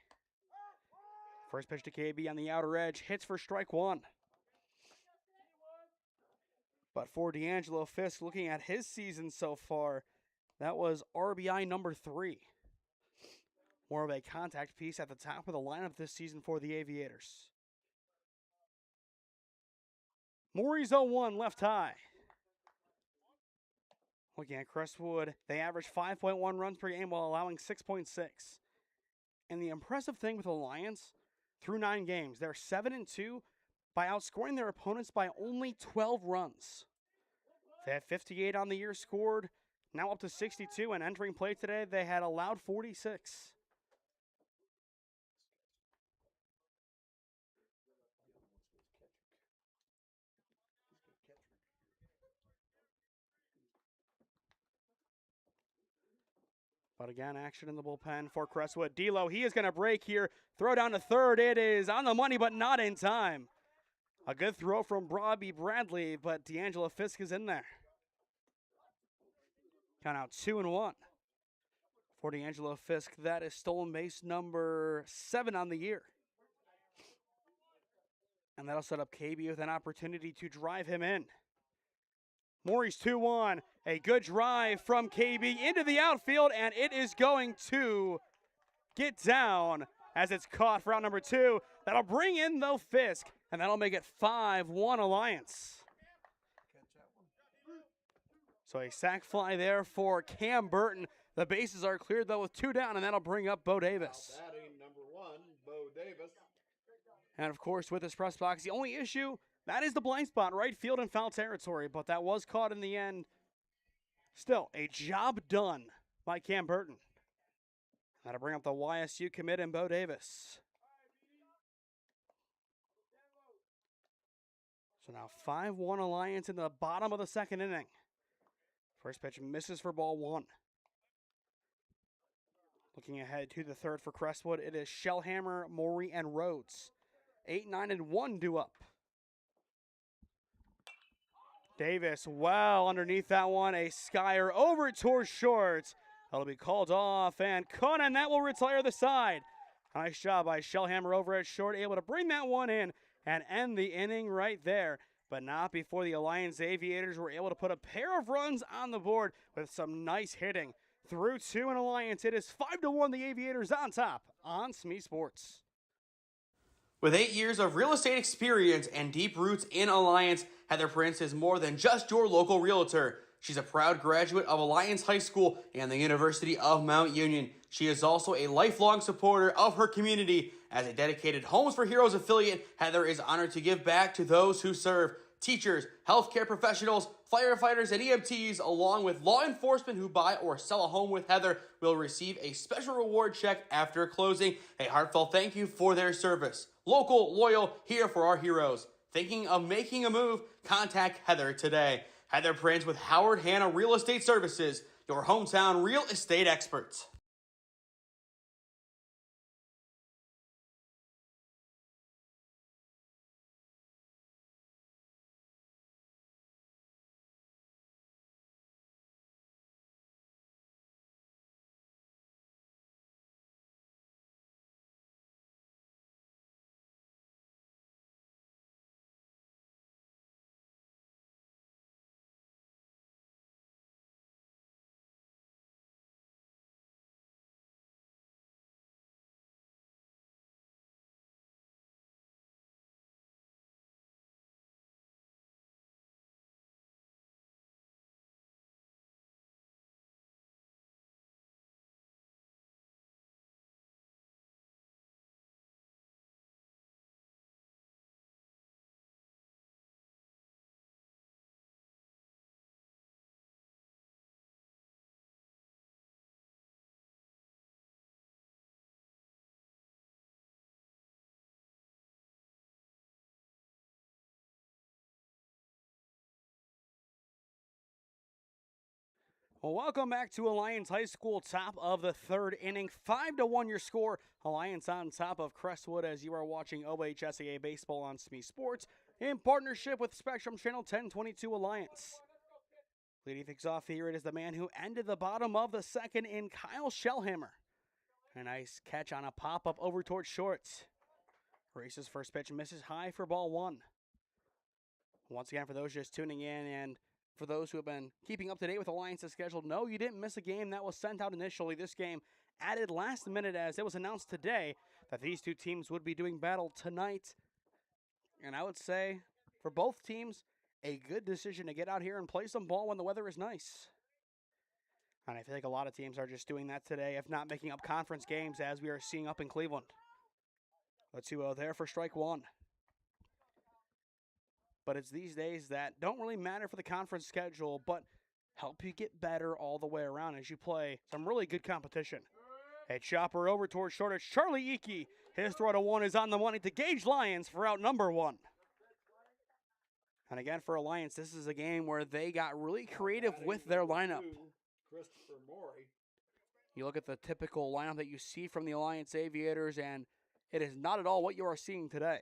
First pitch to KB on the outer edge, hits for strike 1. But for D'Angelo Fisk, looking at his season so far, that was RBI number 3. More of a contact piece at the top of the lineup this season for the Aviators. Maury's 0-1 left high. Looking at Crestwood, they average 5.1 runs per game while allowing 6.6. And the impressive thing with Alliance, through 9 games, they're 7-2 by outscoring their opponents by only 12 runs. They had 58 on the year scored, now up to 62, and entering play today, they had allowed 46. But again, action in the bullpen for Crestwood. D'Lo, he is going to break here. Throw down to third. It is on the money, but not in time. A good throw from Robbie Bradley, but D'Angelo Fisk is in there. Count out 2-1 for D'Angelo Fisk. That is stolen base number 7 on the year. And that'll set up KB with an opportunity to drive him in. Maury's 2-1. A good drive from KB into the outfield, and it is going to get down as it's caught for out number 2. That'll bring in, though, Fisk, and that'll make it 5-1 Alliance. So a sac fly there for Cam Burton. The bases are cleared, though, with 2 down, and that'll bring up Bo Davis. Batting number 1, Bo Davis. And, of course, with this press box, the only issue, that is the blind spot, right field and foul territory, but that was caught in the end. Still, a job done by Cam Burton. That'll bring up the YSU commit and Bo Davis. So now 5-1 Alliance in the bottom of the second inning. First pitch misses for ball 1. Looking ahead to the third for Crestwood, it is Shellhammer, Maury, and Rhodes. 8, 9, and 1 due up. Davis, well underneath that one, a skyer over towards short. That'll be called off and caught, and that will retire the side. Nice job by Shellhammer over at short, able to bring that one in and end the inning right there. But not before the Alliance Aviators were able to put a pair of runs on the board with some nice hitting. Through 2 in Alliance, it is 5-1 the Aviators on top on SmeeSports. With 8 years of real estate experience and deep roots in Alliance, Heather Prince is more than just your local realtor. She's a proud graduate of Alliance High School and the University of Mount Union. She is also a lifelong supporter of her community. As a dedicated Homes for Heroes affiliate, Heather is honored to give back to those who serve. Teachers, healthcare professionals, Firefighters and EMTs, along with law enforcement who buy or sell a home with Heather, will receive a special reward check after closing. A heartfelt thank you for their service. Local, loyal, here for our heroes. Thinking of making a move? Contact Heather today. Heather Prince with Howard Hanna Real Estate Services, your hometown real estate experts. Well, welcome back to Alliance High School, top of the third inning. 5-1 your score. Alliance on top of Crestwood as you are watching OHSAA Baseball on SmeeSports in partnership with Spectrum Channel 1022 Alliance. Leading things off here, it is the man who ended the bottom of the second in Kyle Shellhammer. A nice catch on a pop-up over towards short. Race's first pitch misses high for ball one. Once again, for those just tuning in and for those who have been keeping up to date with Alliance's schedule, no, you didn't miss a game that was sent out initially. This game added last minute as it was announced today that these two teams would be doing battle tonight. And I would say, for both teams, a good decision to get out here and play some ball when the weather is nice. And I feel like a lot of teams are just doing that today, if not making up conference games, as we are seeing up in Cleveland. The 2-0 there for strike one. But it's these days that don't really matter for the conference schedule, but help you get better all the way around as you play some really good competition. A chopper over towards short. It's Charlie Eakey. His throw to one is on the money to Gage Lyons for out number one. And again, for Alliance, this is a game where they got really creative with their lineup. You look at the typical lineup that you see from the Alliance Aviators, and it is not at all what you are seeing today.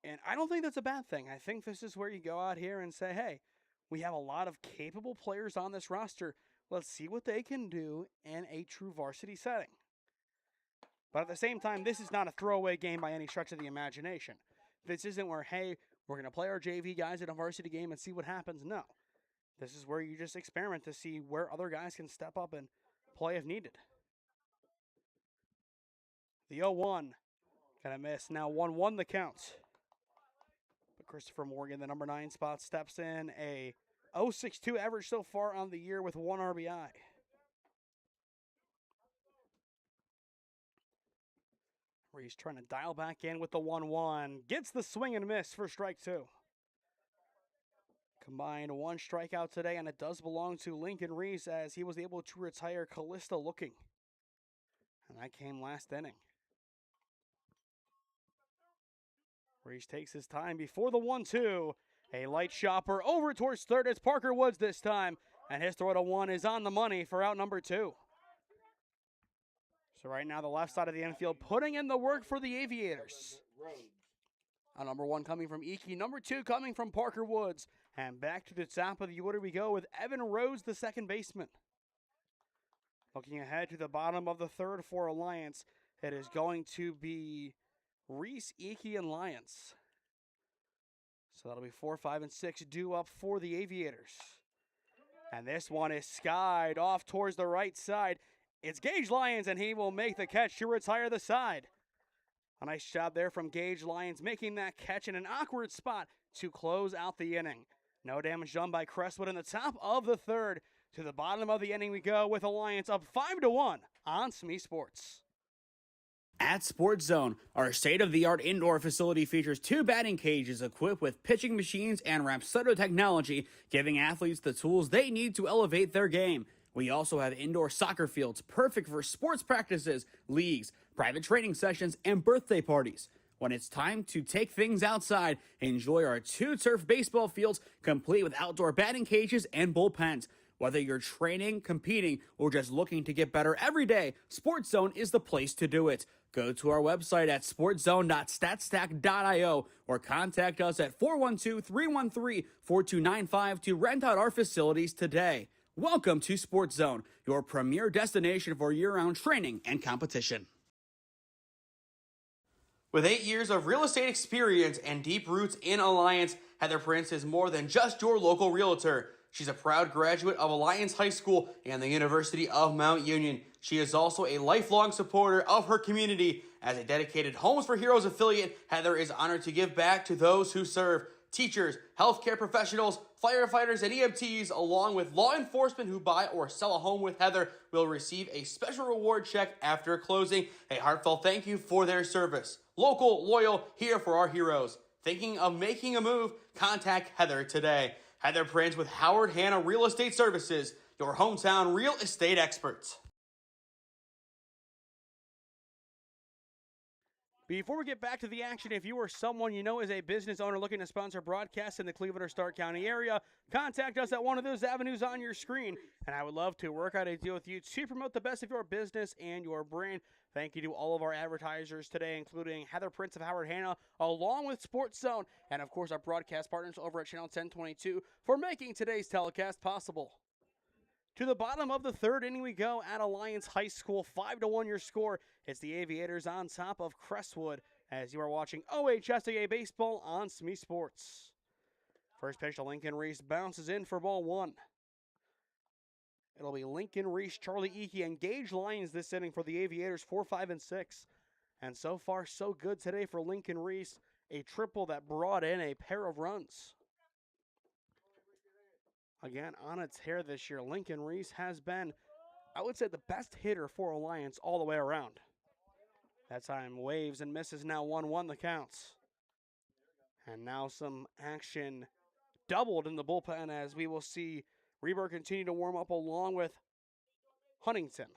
And I don't think that's a bad thing. I think this is where you go out here and say, hey, we have a lot of capable players on this roster. Let's see what they can do in a true varsity setting. But at the same time, this is not a throwaway game by any stretch of the imagination. This isn't where, hey, we're going to play our JV guys in a varsity game and see what happens. No. This is where you just experiment to see where other guys can step up and play if needed. The 0-1. Gonna miss. Now 1-1 the count. But Christopher Morgan, the number 9 spot, steps in. A 0.62 average so far on the year with 1 RBI. Reese trying to dial back in with the 1-1. Gets the swing and miss for strike two. Combined 1 strikeout today, and it does belong to Lincoln Reese as he was able to retire Callista Looking. And that came last inning. Reese takes his time before the 1-2. A light chopper over towards third. It's Parker Woods this time. And his throw to 1 is on the money for out number 2. So right now the left side of the infield putting in the work for the Aviators. Number 1 coming from Eakey. Number 2 coming from Parker Woods. And back to the top of the order we go with Evan Rose, the second baseman. Looking ahead to the bottom of the third for Alliance, it is going to be Reese, Eakey, and Lyons. So that'll be 4, 5, and 6 due up for the Aviators. And this one is skied off towards the right side. It's Gage Lyons, and he will make the catch to retire the side. A nice job there from Gage Lyons, making that catch in an awkward spot to close out the inning. No damage done by Crestwood in the top of the third. To the bottom of the inning we go with Alliance up 5-1 on SmeeSports. At Sports Zone, our state-of-the-art indoor facility features 2 batting cages equipped with pitching machines and Rapsodo technology, giving athletes the tools they need to elevate their game. We also have indoor soccer fields perfect for sports practices, leagues, private training sessions, and birthday parties. When it's time to take things outside, enjoy our 2 turf baseball fields complete with outdoor batting cages and bullpens. Whether you're training, competing, or just looking to get better every day, Sports Zone is the place to do it. Go to our website at sportszone.statstack.io or contact us at 412-313-4295 to rent out our facilities today. Welcome to Sports Zone, your premier destination for year-round training and competition. With 8 years of real estate experience and deep roots in Alliance, Heather Prince is more than just your local realtor. She's a proud graduate of Alliance High School and the University of Mount Union. She is also a lifelong supporter of her community. As a dedicated Homes for Heroes affiliate, Heather is honored to give back to those who serve. Teachers, healthcare professionals, firefighters, and EMTs, along with law enforcement who buy or sell a home with Heather, will receive a special reward check after closing. A heartfelt thank you for their service. Local, loyal, here for our heroes. Thinking of making a move? Contact Heather today. Heather Prince with Howard Hanna Real Estate Services, your hometown real estate experts. Before we get back to the action, if you or someone you know is a business owner looking to sponsor broadcasts in the Cleveland or Stark County area, contact us at one of those avenues on your screen, and I would love to work out a deal with you to promote the best of your business and your brand. Thank you to all of our advertisers today, including Heather Prince of Howard Hanna, along with Sports Zone, and of course our broadcast partners over at Channel 1022 for making today's telecast possible. To the bottom of the 3rd inning we go at Alliance High School. 5-1 your score. It's the Aviators on top of Crestwood as you are watching OHSAA Baseball on SmeeSports. First pitch to Lincoln Reese bounces in for ball 1. It'll be Lincoln Reese, Charlie Eakey, and Gage Lyons this inning for the Aviators, 4, 5, and 6. And so far, so good today for Lincoln Reese. A triple that brought in a pair of runs. Again, on its tear this year, Lincoln Reese has been, I would say, the best hitter for Alliance all the way around. That time waves and misses, now 1-1 the counts. And now some action doubled in the bullpen as we will see Reber continue to warm up along with Huntington.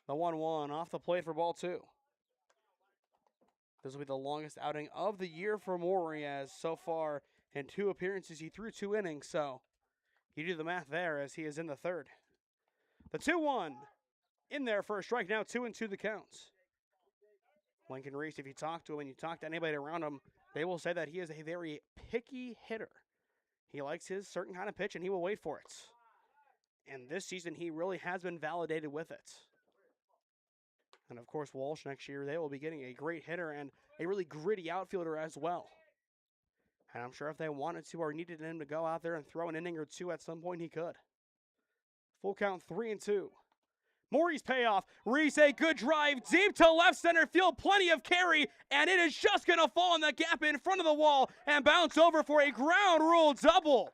The 1-1 off the plate for ball 2. This will be the longest outing of the year for Maury, as so far in 2 appearances he threw 2 innings, so you do the math there as he is in the 3rd. The 2-1 in there for a strike, now 2-2 the counts. Lincoln Reese, if you talk to him and you talk to anybody around him, they will say that he is a very picky hitter. He likes his certain kind of pitch and he will wait for it. And this season he really has been validated with it. And of course Walsh next year, they will be getting a great hitter and a really gritty outfielder as well. And I'm sure if they wanted to or needed him to go out there and throw an inning or 2 at some point, he could. Full count, 3-2. Maury's payoff. Reese, a good drive deep to left center field. Plenty of carry, and it is just going to fall in the gap in front of the wall and bounce over for a ground rule double.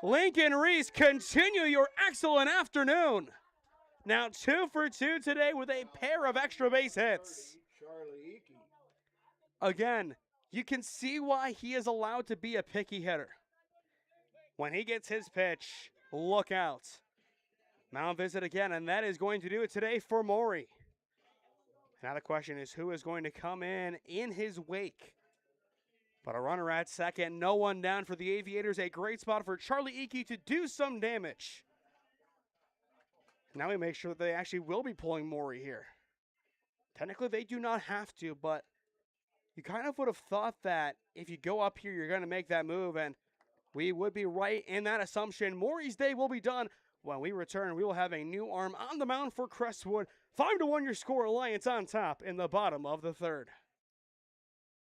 Lincoln Reese, continue your excellent afternoon. Now 2 for 2 today with a pair of extra base hits. Again, you can see why he is allowed to be a picky hitter. When he gets his pitch, look out. Mound visit again, and that is going to do it today for Maury. Now the question is, who is going to come in his wake? But a runner at second, no one down for the Aviators. A great spot for Charlie Eakey to do some damage. Now we make sure that they actually will be pulling Maury here. Technically, they do not have to, but you kind of would have thought that if you go up here, you're going to make that move, and we would be right in that assumption. Maury's day will be done. When we return, we will have a new arm on the mound for Crestwood. 5-1 your score, Alliance on top in the bottom of the 3rd.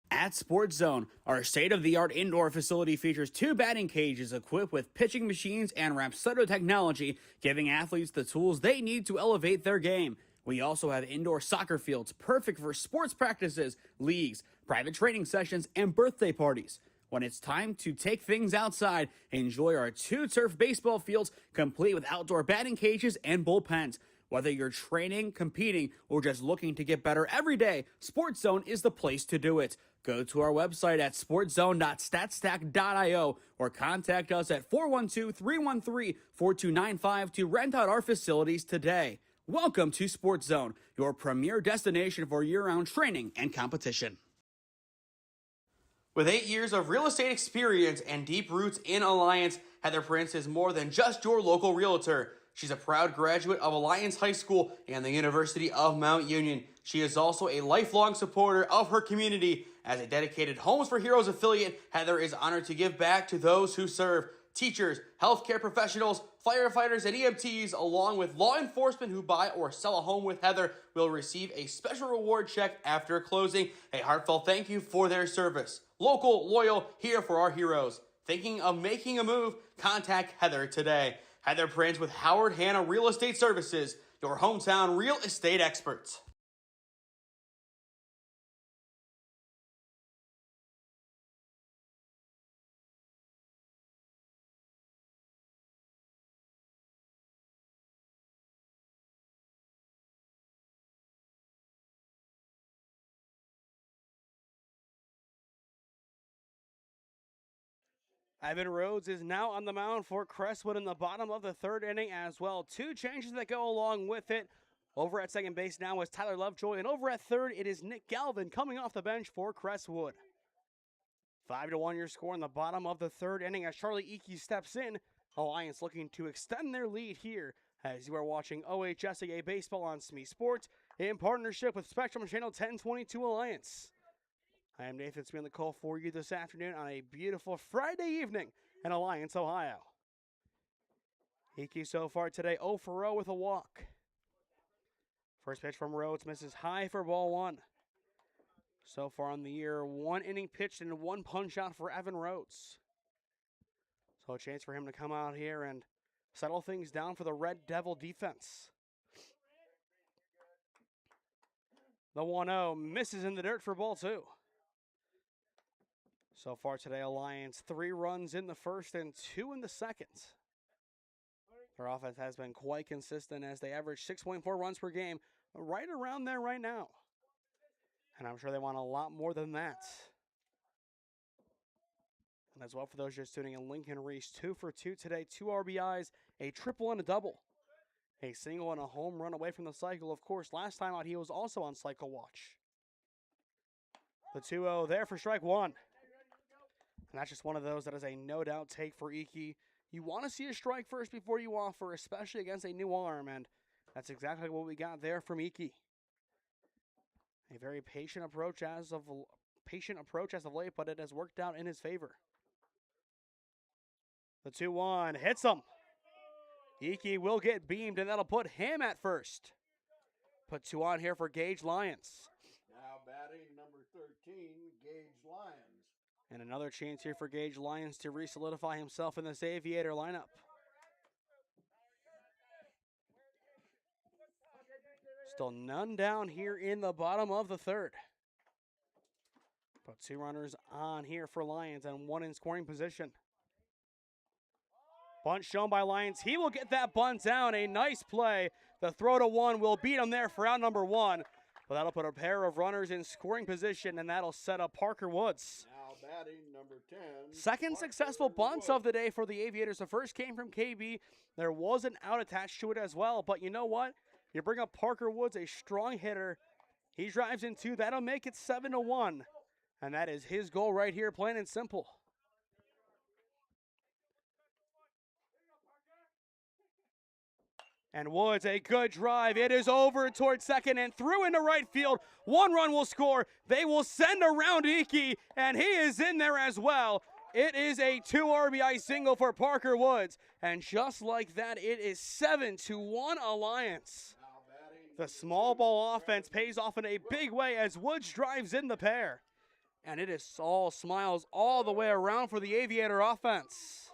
At Sports Zone, our state-of-the-art indoor facility features 2 batting cages equipped with pitching machines and Rapsodo technology, giving athletes the tools they need to elevate their game. We also have indoor soccer fields perfect for sports practices, leagues, private training sessions, and birthday parties. When it's time to take things outside, enjoy our 2 turf baseball fields complete with outdoor batting cages and bullpens. Whether you're training, competing, or just looking to get better every day, Sports Zone is the place to do it. Go to our website at sportszone.statstack.io or contact us at 412-313-4295 to rent out our facilities today. Welcome to Sports Zone, your premier destination for year-round training and competition. With 8 years of real estate experience and deep roots in Alliance, Heather Prince is more than just your local realtor. She's a proud graduate of Alliance High School and the University of Mount Union. She is also a lifelong supporter of her community. As a dedicated Homes for Heroes affiliate, Heather is honored to give back to those who serve. Teachers, healthcare professionals, firefighters, and EMTs, along with law enforcement who buy or sell a home with Heather, will receive a special reward check after closing. A heartfelt thank you for their service. Local, loyal, here for our heroes. Thinking of making a move? Contact Heather today. Heather Prince with Howard Hanna Real Estate Services, your hometown real estate experts. Evan Rhodes is now on the mound for Crestwood in the bottom of the third inning as well. Two changes that go along with it. Over at second base now is Tyler Lovejoy, and over at third it is Nick Galvin coming off the bench for Crestwood. 5-1 your score in the bottom of the third inning as Charlie Eakey steps in. Alliance looking to extend their lead here as you are watching OHSAA Baseball on SmeeSports in partnership with Spectrum Channel 1022 Alliance. I am Nathan Smee on the call for you this afternoon on a beautiful Friday evening in Alliance, Ohio. Eakey so far today 0 for 0 with a walk. First pitch from Rhodes misses high for ball one. So far on the year, 1 inning pitched and 1 punch out for Evan Rhodes. So a chance for him to come out here and settle things down for the Red Devil defense. The 1-0 misses in the dirt for ball two. So far today, Alliance 3 runs in the first and 2 in the second. Their offense has been quite consistent as they average 6.4 runs per game, right around there right now. And I'm sure they want a lot more than that. And as well, for those just tuning in, Lincoln Reese 2 for 2 today, 2 RBIs, a triple and a double. A single and a home run away from the cycle. Of course, last time out he was also on cycle watch. The 2-0 there for strike one. And that's just one of those that is a no-doubt take for Eakey. You want to see a strike first before you offer, especially against a new arm, and that's exactly what we got there from Eakey. A very patient approach as of late, but it has worked out in his favor. The 2-1 hits him. Eakey will get beamed, and that'll put him at first. Put 2 on here for Gage Lyons. Now batting number 13, Gage Lyons. And another chance here for Gage Lyons to re-solidify himself in this Aviator lineup. Still none down here in the bottom of the third. Put 2 runners on here for Lyons and 1 in scoring position. Bunt shown by Lyons. He will get that bunt down. A nice play. The throw to 1 will beat him there for out number 1. But that'll put a pair of runners in scoring position, and that'll set up Parker Woods. Now batting number 10. Second successful bunts of the day for the Aviators. The first came from KB. There was an out attached to it as well. But you know what? You bring up Parker Woods, a strong hitter. He drives in 2. That'll make it 7-1. And that is his goal right here, plain and simple. And Woods, a good drive. It is over towards second and through into right field. 1 run will score. They will send around Eakey, and he is in there as well. It is a 2 RBI single for Parker Woods. And just like that, it is 7-1 Alliance. The small ball offense pays off in a big way as Woods drives in the pair. And it is all smiles all the way around for the Aviator offense.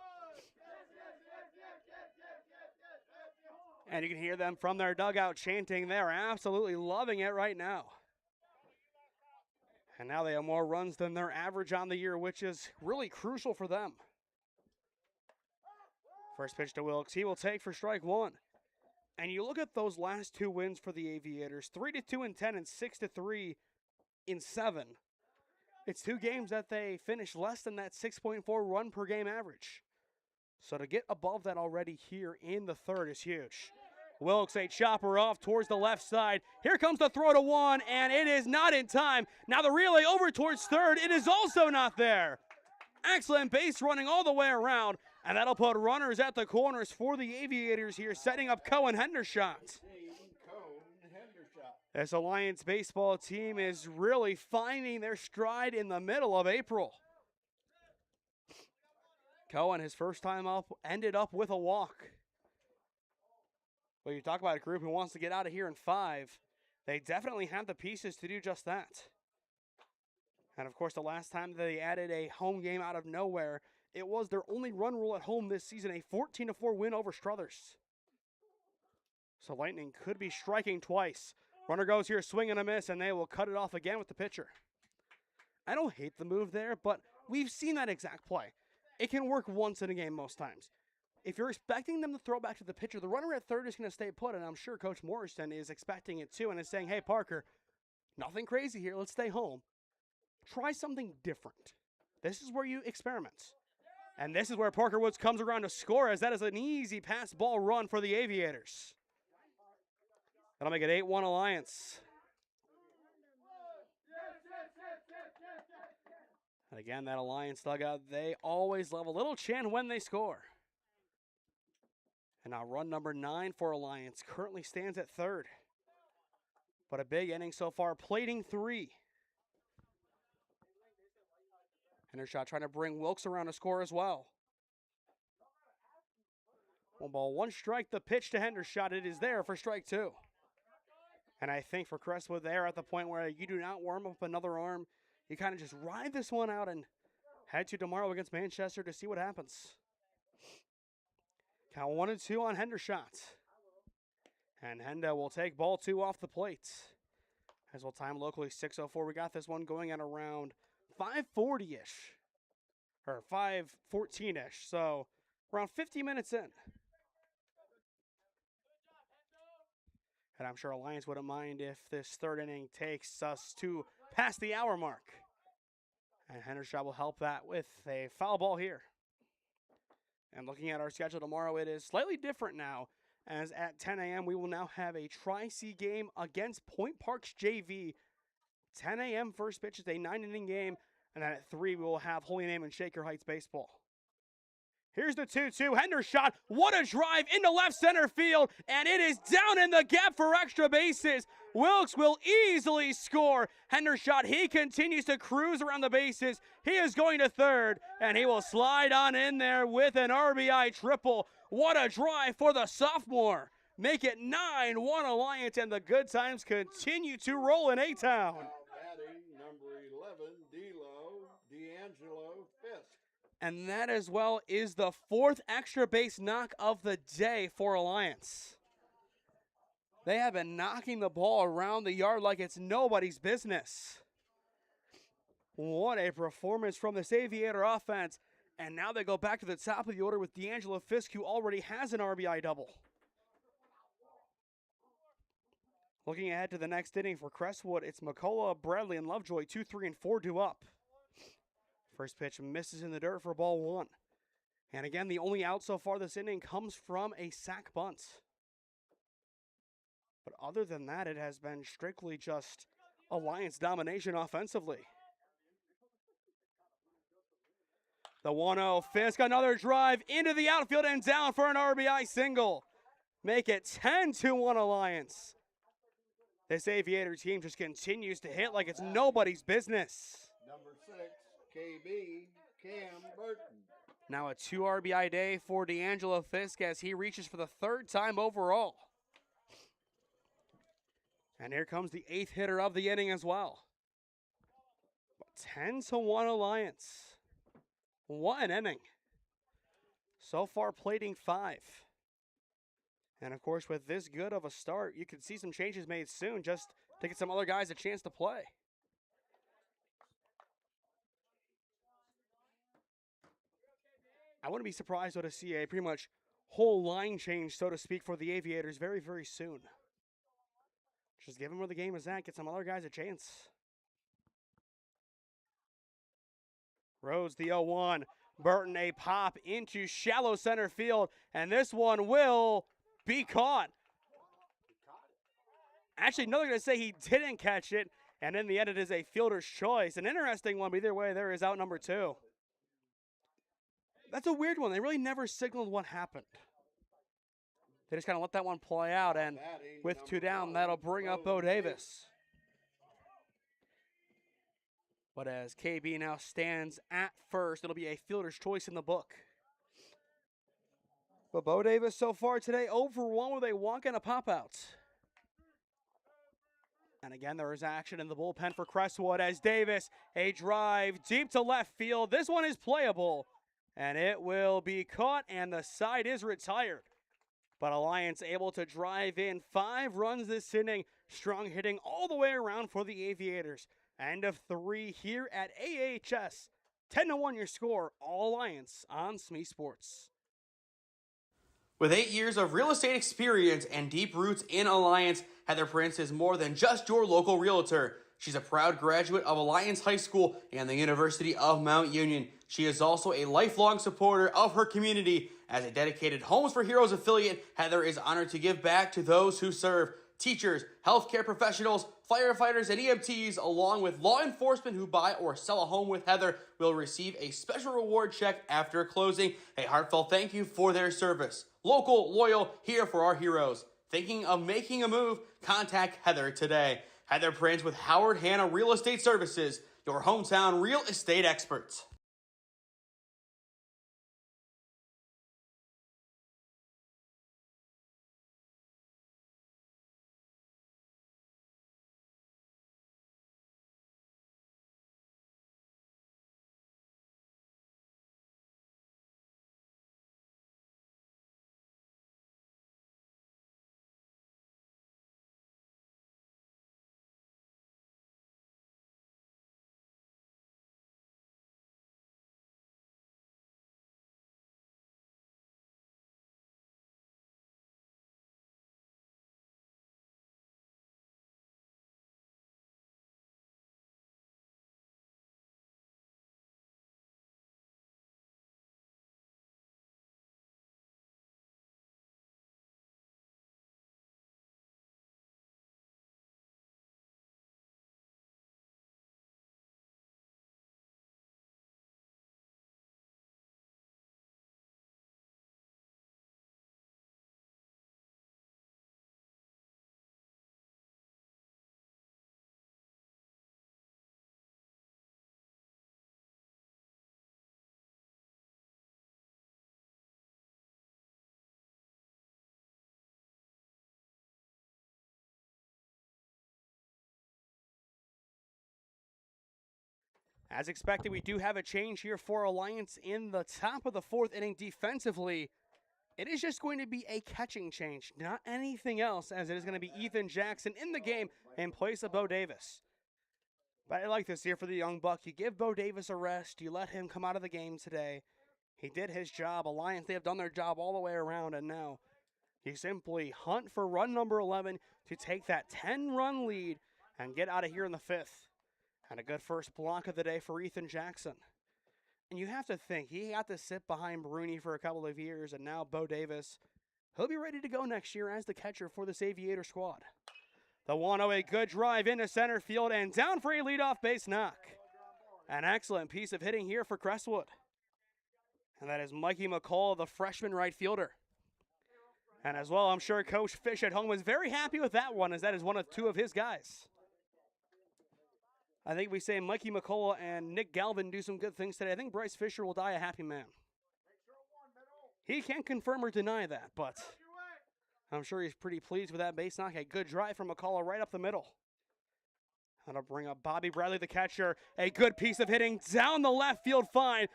And you can hear them from their dugout chanting. They're absolutely loving it right now. And now they have more runs than their average on the year, which is really crucial for them. First pitch to Wilkes. He will take for strike 1. And you look at those last 2 wins for the Aviators, 3-2 in 10 and 6-3 in 7. It's 2 games that they finished less than that 6.4 run per game average. So to get above that already here in the third is huge. Wilkes, a chopper off towards the left side. Here comes the throw to 1, and it is not in time. Now the relay over towards third. It is also not there. Excellent base running all the way around, and that'll put runners at the corners for the Aviators here, setting up Cohen Hendershot. This Alliance baseball team is really finding their stride in the middle of April. Cohen, his first time up, ended up with a walk. Well, you talk about a group who wants to get out of here in 5. They definitely have the pieces to do just that. And of course, the last time they added a home game out of nowhere, it was their only run rule at home this season, a 14-4 win over Struthers. So Lightning could be striking twice. Runner goes here, swing and a miss, and they will cut it off again with the pitcher. I don't hate the move there, but we've seen that exact play. It can work once in a game most times. If you're expecting them to throw back to the pitcher, the runner at third is going to stay put, and I'm sure Coach Morrison is expecting it too and is saying, hey, Parker, nothing crazy here. Let's stay home. Try something different. This is where you experiment. And this is where Parker Woods comes around to score, as that is an easy pass ball run for the Aviators. That'll make it 8-1 Alliance. And again, that Alliance dugout, they always love a little chant when they score. And now run number 9 for Alliance currently stands at third. But a big inning so far, plating 3. Hendershot trying to bring Wilkes around to score as well. 1 ball, 1 strike, the pitch to Hendershot. It is there for strike 2. And I think for Crestwood, they're at the point where you do not warm up another arm. You kind of just ride this one out and head to tomorrow against Manchester to see what happens. Count 1-2 on Hendershot. And Henda will take ball 2 off the plate. As well, time locally 6:04. We got this one going at around 5:40-ish. Or 5:14-ish. So around 50 minutes in. And I'm sure Alliance wouldn't mind if this third inning takes us to past the hour mark. And Hendershot will help that with a foul ball here. And looking at our schedule tomorrow, it is slightly different now, as at 10 a.m. we will now have a Tri-C game against Point Park's JV. 10 a.m. first pitch is a 9-inning game, and then at 3 we will have Holy Name and Shaker Heights baseball. Here's the 2-2. Hendershot, what a drive into left center field, and it is down in the gap for extra bases. Wilkes will easily score. Hendershot, he continues to cruise around the bases. He is going to third, and he will slide on in there with an RBI triple. What a drive for the sophomore. Make it 9-1 Alliance, and the good times continue to roll in A-Town. Batting number 11, D'Angelo Fisk. And that as well is the 4th extra base knock of the day for Alliance. They have been knocking the ball around the yard like it's nobody's business. What a performance from this Aviator offense. And now they go back to the top of the order with D'Angelo Fisk, who already has an RBI double. Looking ahead to the next inning for Crestwood, it's McCullough, Bradley, and Lovejoy, 2, 3, and 4 due up. First pitch misses in the dirt for ball 1. And again, the only out so far this inning comes from a sac bunt. But other than that, it has been strictly just Alliance domination offensively. The 1-0, Fisk, another drive into the outfield and down for an RBI single. Make it 10-1 Alliance. This Aviator team just continues to hit like it's nobody's business. Number 6, KB, Cam Burton. Now a 2 RBI day for D'Angelo Fisk as he reaches for the 3rd time overall. And here comes the 8th hitter of the inning as well. 10-1 Alliance. What an inning. So far plating 5. And of course, with this good of a start, you could see some changes made soon just to get some other guys a chance to play. I wouldn't be surprised to see a pretty much whole line change, so to speak, for the Aviators very, very soon. Just give them where the game is at. Get some other guys a chance. Rhodes the 0-1. Burton a pop into shallow center field, and this one will be caught. Actually, no, they're going to say he didn't catch it, and in the end it is a fielder's choice. An interesting one, but either way, there is out number 2. That's a weird one. They really never signaled what happened. They just kind of let that one play out, and with 2 down, that'll bring up Bo Davis. But as KB now stands at first, it'll be a fielder's choice in the book. But Bo Davis so far today, 0 for 1 with a walk and a pop-out. And again, there is action in the bullpen for Crestwood as Davis, a drive deep to left field. This one is playable, and it will be caught, and the side is retired. But Alliance able to drive in 5 runs this inning. Strong hitting all the way around for the Aviators. End of 3 here at AHS. 10-1 your score, all Alliance on SmeeSports. With 8 years of real estate experience and deep roots in Alliance, Heather Prince is more than just your local realtor. She's a proud graduate of Alliance High School and the University of Mount Union. She is also a lifelong supporter of her community. As a dedicated Homes for Heroes affiliate, Heather is honored to give back to those who serve. Teachers, healthcare professionals, firefighters, and EMTs, along with law enforcement who buy or sell a home with Heather, will receive a special reward check after closing. A heartfelt thank you for their service. Local, loyal, here for our heroes. Thinking of making a move? Contact Heather today. Heather Prince with Howard Hanna Real Estate Services, your hometown real estate experts. As expected, we do have a change here for Alliance in the top of the 4th inning defensively. It is just going to be a catching change, not anything else, as it is going to be Ethan Jackson in the game in place of Bo Davis. But I like this here for the young buck. You give Bo Davis a rest. You let him come out of the game today. He did his job. Alliance, they have done their job all the way around, and now you simply hunt for run number 11 to take that 10-run lead and get out of here in the 5th. And a good first block of the day for Ethan Jackson. And you have to think, he got to sit behind Bruni for a couple of years, and now Bo Davis, he'll be ready to go next year as the catcher for this Aviator squad. The 1-0, a good drive into center field and down for a leadoff base knock. An excellent piece of hitting here for Crestwood. And that is Mikey McCall, the freshman right fielder. And as well, I'm sure Coach Fish at home was very happy with that one, as that is one of 2 of his guys. I think we say Mikey McCullough and Nick Galvin do some good things today. I think Bryce Fisher will die a happy man. He can't confirm or deny that, but I'm sure he's pretty pleased with that base knock. A good drive from McCullough right up the middle. That'll bring up Bobby Bradley, the catcher. A good piece of hitting down the left field fine,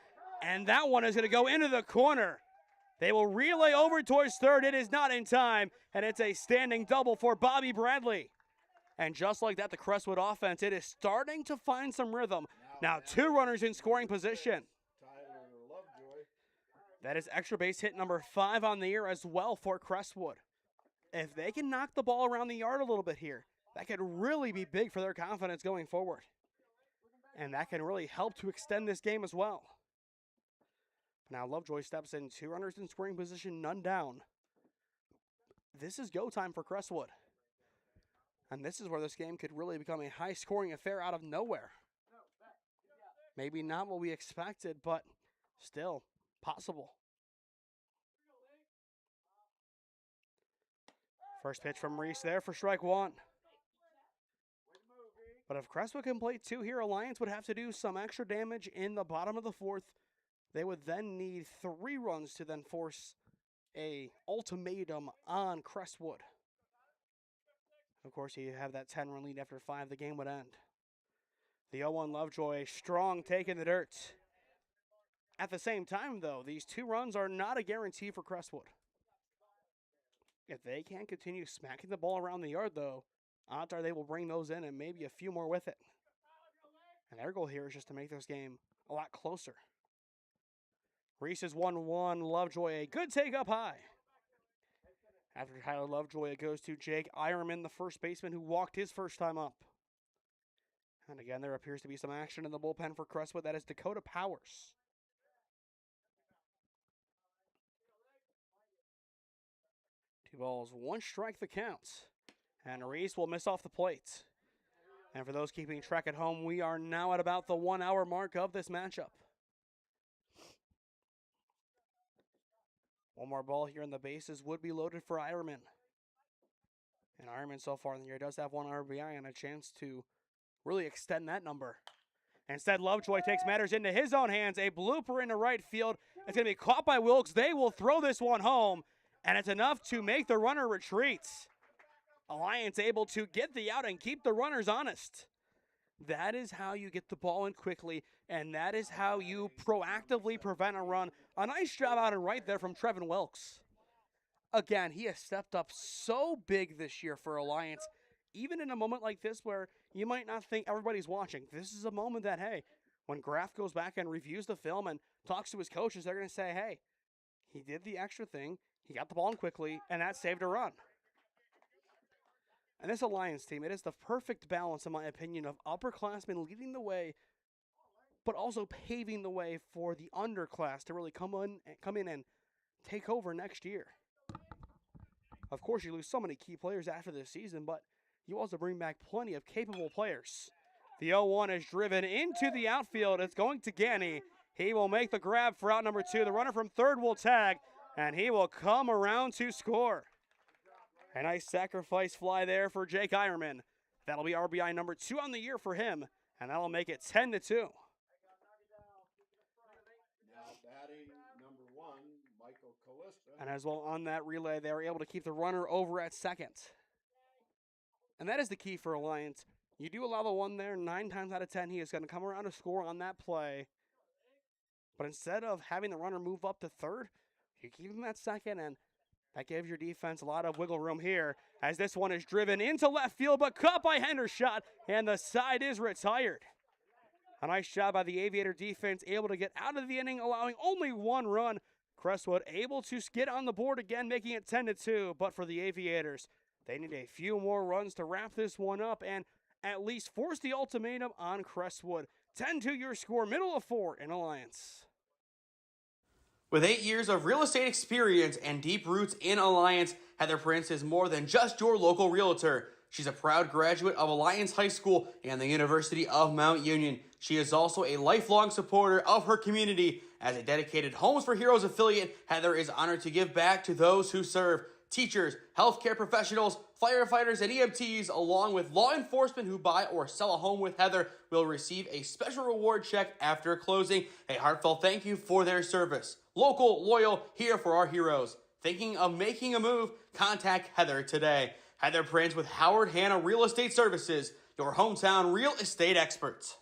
and that one is going to go into the corner. They will relay over towards third. It is not in time, and it's a standing double for Bobby Bradley. And just like that, the Crestwood offense, it is starting to find some rhythm. Now 2 runners in scoring position. That is extra base hit number 5 on the year as well for Crestwood. If they can knock the ball around the yard a little bit here, that could really be big for their confidence going forward. And that can really help to extend this game as well. Now Lovejoy steps in, 2 runners in scoring position, none down. This is go time for Crestwood. And this is where this game could really become a high-scoring affair out of nowhere. Maybe not what we expected, but still possible. First pitch from Reese there for strike 1. But if Crestwood can play 2 here, Alliance would have to do some extra damage in the bottom of the 4th. They would then need 3 runs to then force a ultimatum on Crestwood. Of course, you have that 10-run lead after 5, the game would end. The 0-1 Lovejoy, strong take in the dirt. At the same time, though, these 2 runs are not a guarantee for Crestwood. If they can't continue smacking the ball around the yard, though, odds are they will bring those in and maybe a few more with it. And their goal here is just to make this game a lot closer. Reese's 1-1, Lovejoy, a good take up high. After Tyler Lovejoy, it goes to Jake Ironman, the first baseman who walked his first time up. And again, there appears to be some action in the bullpen for Crestwood. That is Dakota Powers. Two balls, 1 strike the count. And Reese will miss off the plate. And for those keeping track at home, we are now at about the 1-hour mark of this matchup. One more ball here, and the bases would be loaded for Ironman. And Ironman so far in the year does have 1 RBI and a chance to really extend that number. Instead, Lovejoy takes matters into his own hands. A blooper into right field. It's going to be caught by Wilkes. They will throw this one home, and it's enough to make the runner retreat. Alliance able to get the out and keep the runners honest. That is how you get the ball in quickly, and that is how you proactively prevent a run. A nice job out and right there from Trevin Wilkes. Again, he has stepped up so big this year for Alliance, even in a moment like this where you might not think everybody's watching. This is a moment that, hey, when Graff goes back and reviews the film and talks to his coaches, they're going to say, hey, he did the extra thing, he got the ball in quickly, and that saved a run. And this Alliance team, it is the perfect balance, in my opinion, of upperclassmen leading the way, but also paving the way for the underclass to really come in and take over next year. Of course, you lose so many key players after this season, but you also bring back plenty of capable players. The 0-1 is driven into the outfield. It's going to Ganny. He will make the grab for out number 2. The runner from third will tag, and he will come around to score. A nice sacrifice fly there for Jake Ironman. That'll be RBI number 2 on the year for him, and that'll make it 10-2. Now batting number 1, Michael Callista. And as well on that relay, they were able to keep the runner over at second. And that is the key for Alliance. You do allow the one there, 9 times out of 10, he is going to come around to score on that play. But instead of having the runner move up to third, you keep him at second, and that gives your defense a lot of wiggle room here as this one is driven into left field, but caught by Hendershot, and the side is retired. A nice job by the Aviator defense, able to get out of the inning, allowing only 1 run. Crestwood able to get on the board again, making it 10-2, but for the Aviators, they need a few more runs to wrap this one up and at least force the ultimatum on Crestwood. 10-2 your score, middle of 4 in Alliance. With 8 years of real estate experience and deep roots in Alliance, Heather Prince is more than just your local realtor. She's a proud graduate of Alliance High School and the University of Mount Union. She is also a lifelong supporter of her community. As a dedicated Homes for Heroes affiliate, Heather is honored to give back to those who serve. Teachers, healthcare professionals, firefighters, and EMTs, along with law enforcement who buy or sell a home with Heather, will receive a special reward check after closing. A heartfelt thank you for their service. Local, loyal, here for our heroes. Thinking of making a move? Contact Heather today. Heather Prince with Howard Hanna Real Estate Services, your hometown real estate experts.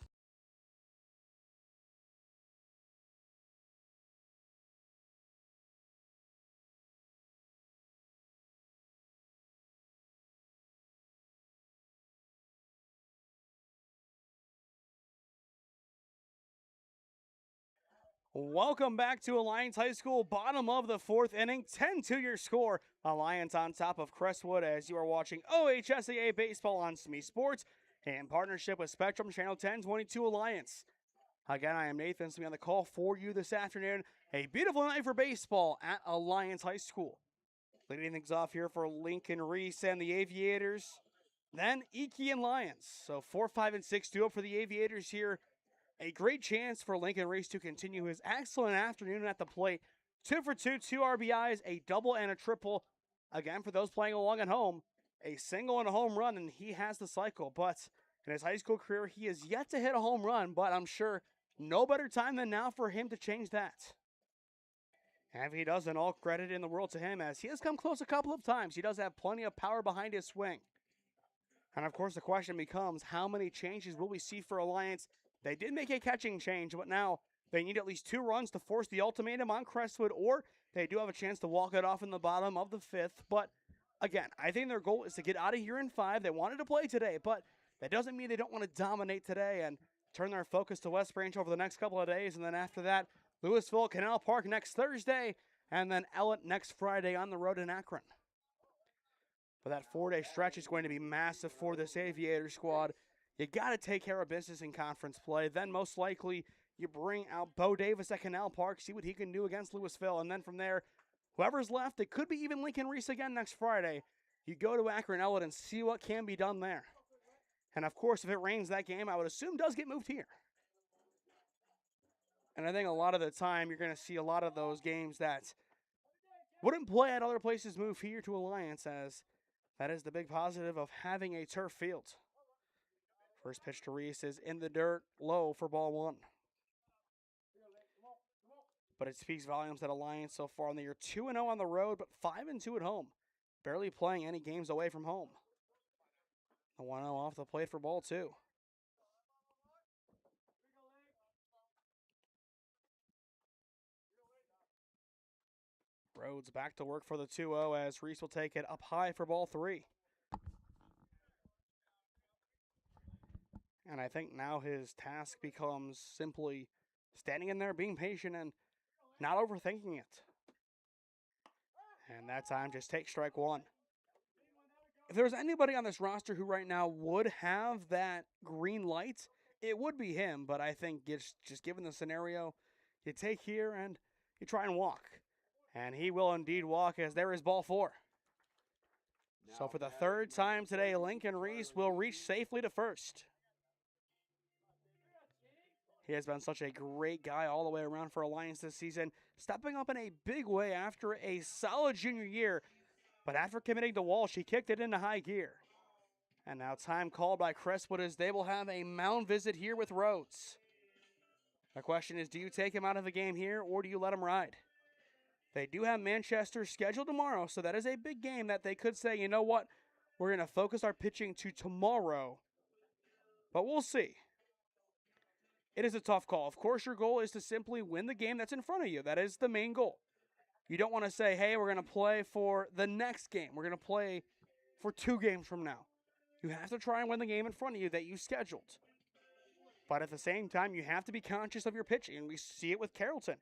Welcome back to Alliance High School, bottom of the fourth inning, 10-2 your score. Alliance on top of Crestwood as you are watching OHSAA Baseball on SmeeSports in partnership with Spectrum Channel 1022 Alliance. Again, I am Nathan Smee on the call for you this afternoon. A beautiful night for baseball at Alliance High School. Leading things off here for Lincoln Reese and the Aviators. Then Iki and Lions. So 4, 5, and 6 due up for the Aviators here. A great chance for Lincoln Reese to continue his excellent afternoon at the plate. 2 for 2, 2 RBIs, a double and a triple. Again, for those playing along at home, a single and a home run, and he has the cycle. But in his high school career, he has yet to hit a home run, but I'm sure no better time than now for him to change that. And if he doesn't, all credit in the world to him, as he has come close a couple of times. He does have plenty of power behind his swing. And of course, the question becomes, how many changes will we see for Alliance? They did make a catching change, but now they need at least 2 runs to force the ultimatum on Crestwood, or they do have a chance to walk it off in the bottom of the 5th. But again, I think their goal is to get out of here in 5. They wanted to play today, but that doesn't mean they don't want to dominate today and turn their focus to West Branch over the next couple of days. And then after that, Louisville, Canal Park next Thursday, and then Ellett next Friday on the road in Akron. But that 4-day stretch is going to be massive for this Aviator squad. You got to take care of business in conference play. Then most likely you bring out Bo Davis at Canal Park, see what he can do against Louisville. And then from there, whoever's left, it could be even Lincoln Reese again next Friday. You go to Akron Ellett and see what can be done there. And of course, if it rains that game, I would assume does get moved here. And I think a lot of the time you're going to see a lot of those games that wouldn't play at other places move here to Alliance, as that is the big positive of having a turf field. First pitch to Reese is in the dirt, low for ball 1. But it speaks volumes that Alliance so far in the year, 2-0 on the road, but 5-2 at home. Barely playing any games away from home. The 1-0 off the plate for ball 2. Rhodes back to work for the 2-0 as Reese will take it up high for ball 3. And I think now his task becomes simply standing in there, being patient, and not overthinking it. And that time, just take strike 1. If there's anybody on this roster who right now would have that green light, it would be him. But I think just given the scenario, you take here and you try and walk. And he will indeed walk, as there is ball 4. So for the 3rd time today, Lincoln Reese will reach safely to first. He has been such a great guy all the way around for Alliance this season, stepping up in a big way after a solid junior year. But after committing to Walsh, he kicked it into high gear. And now time called by Crestwood, as they will have a mound visit here with Rhodes. The question is, do you take him out of the game here, or do you let him ride? They do have Manchester scheduled tomorrow, so that is a big game that they could say, you know what, we're going to focus our pitching to tomorrow. But we'll see. It is a tough call. Of course, your goal is to simply win the game that's in front of you. That is the main goal. You don't want to say, hey, we're going to play for the next game. We're going to play for 2 games from now. You have to try and win the game in front of you that you scheduled. But at the same time, you have to be conscious of your pitching, and we see it with Carrollton.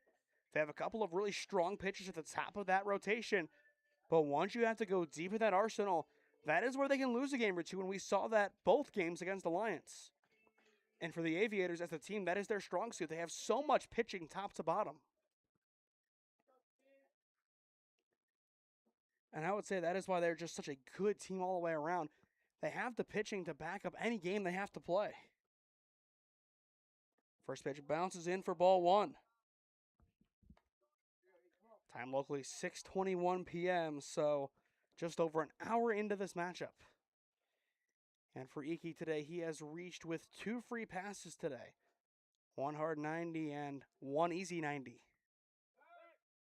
They have a couple of really strong pitchers at the top of that rotation, but once you have to go deep in that arsenal, that is where they can lose a game or 2, and we saw that both games against Alliance. And for the Aviators as a team, that is their strong suit. They have so much pitching top to bottom. And I would say that is why they're just such a good team all the way around. They have the pitching to back up any game they have to play. First pitch bounces in for ball 1. Time locally 6:21 p.m., so just over an hour into this matchup. And for Iki today, he has reached with 2 free passes today. 1 hard 90 and 1 easy 90.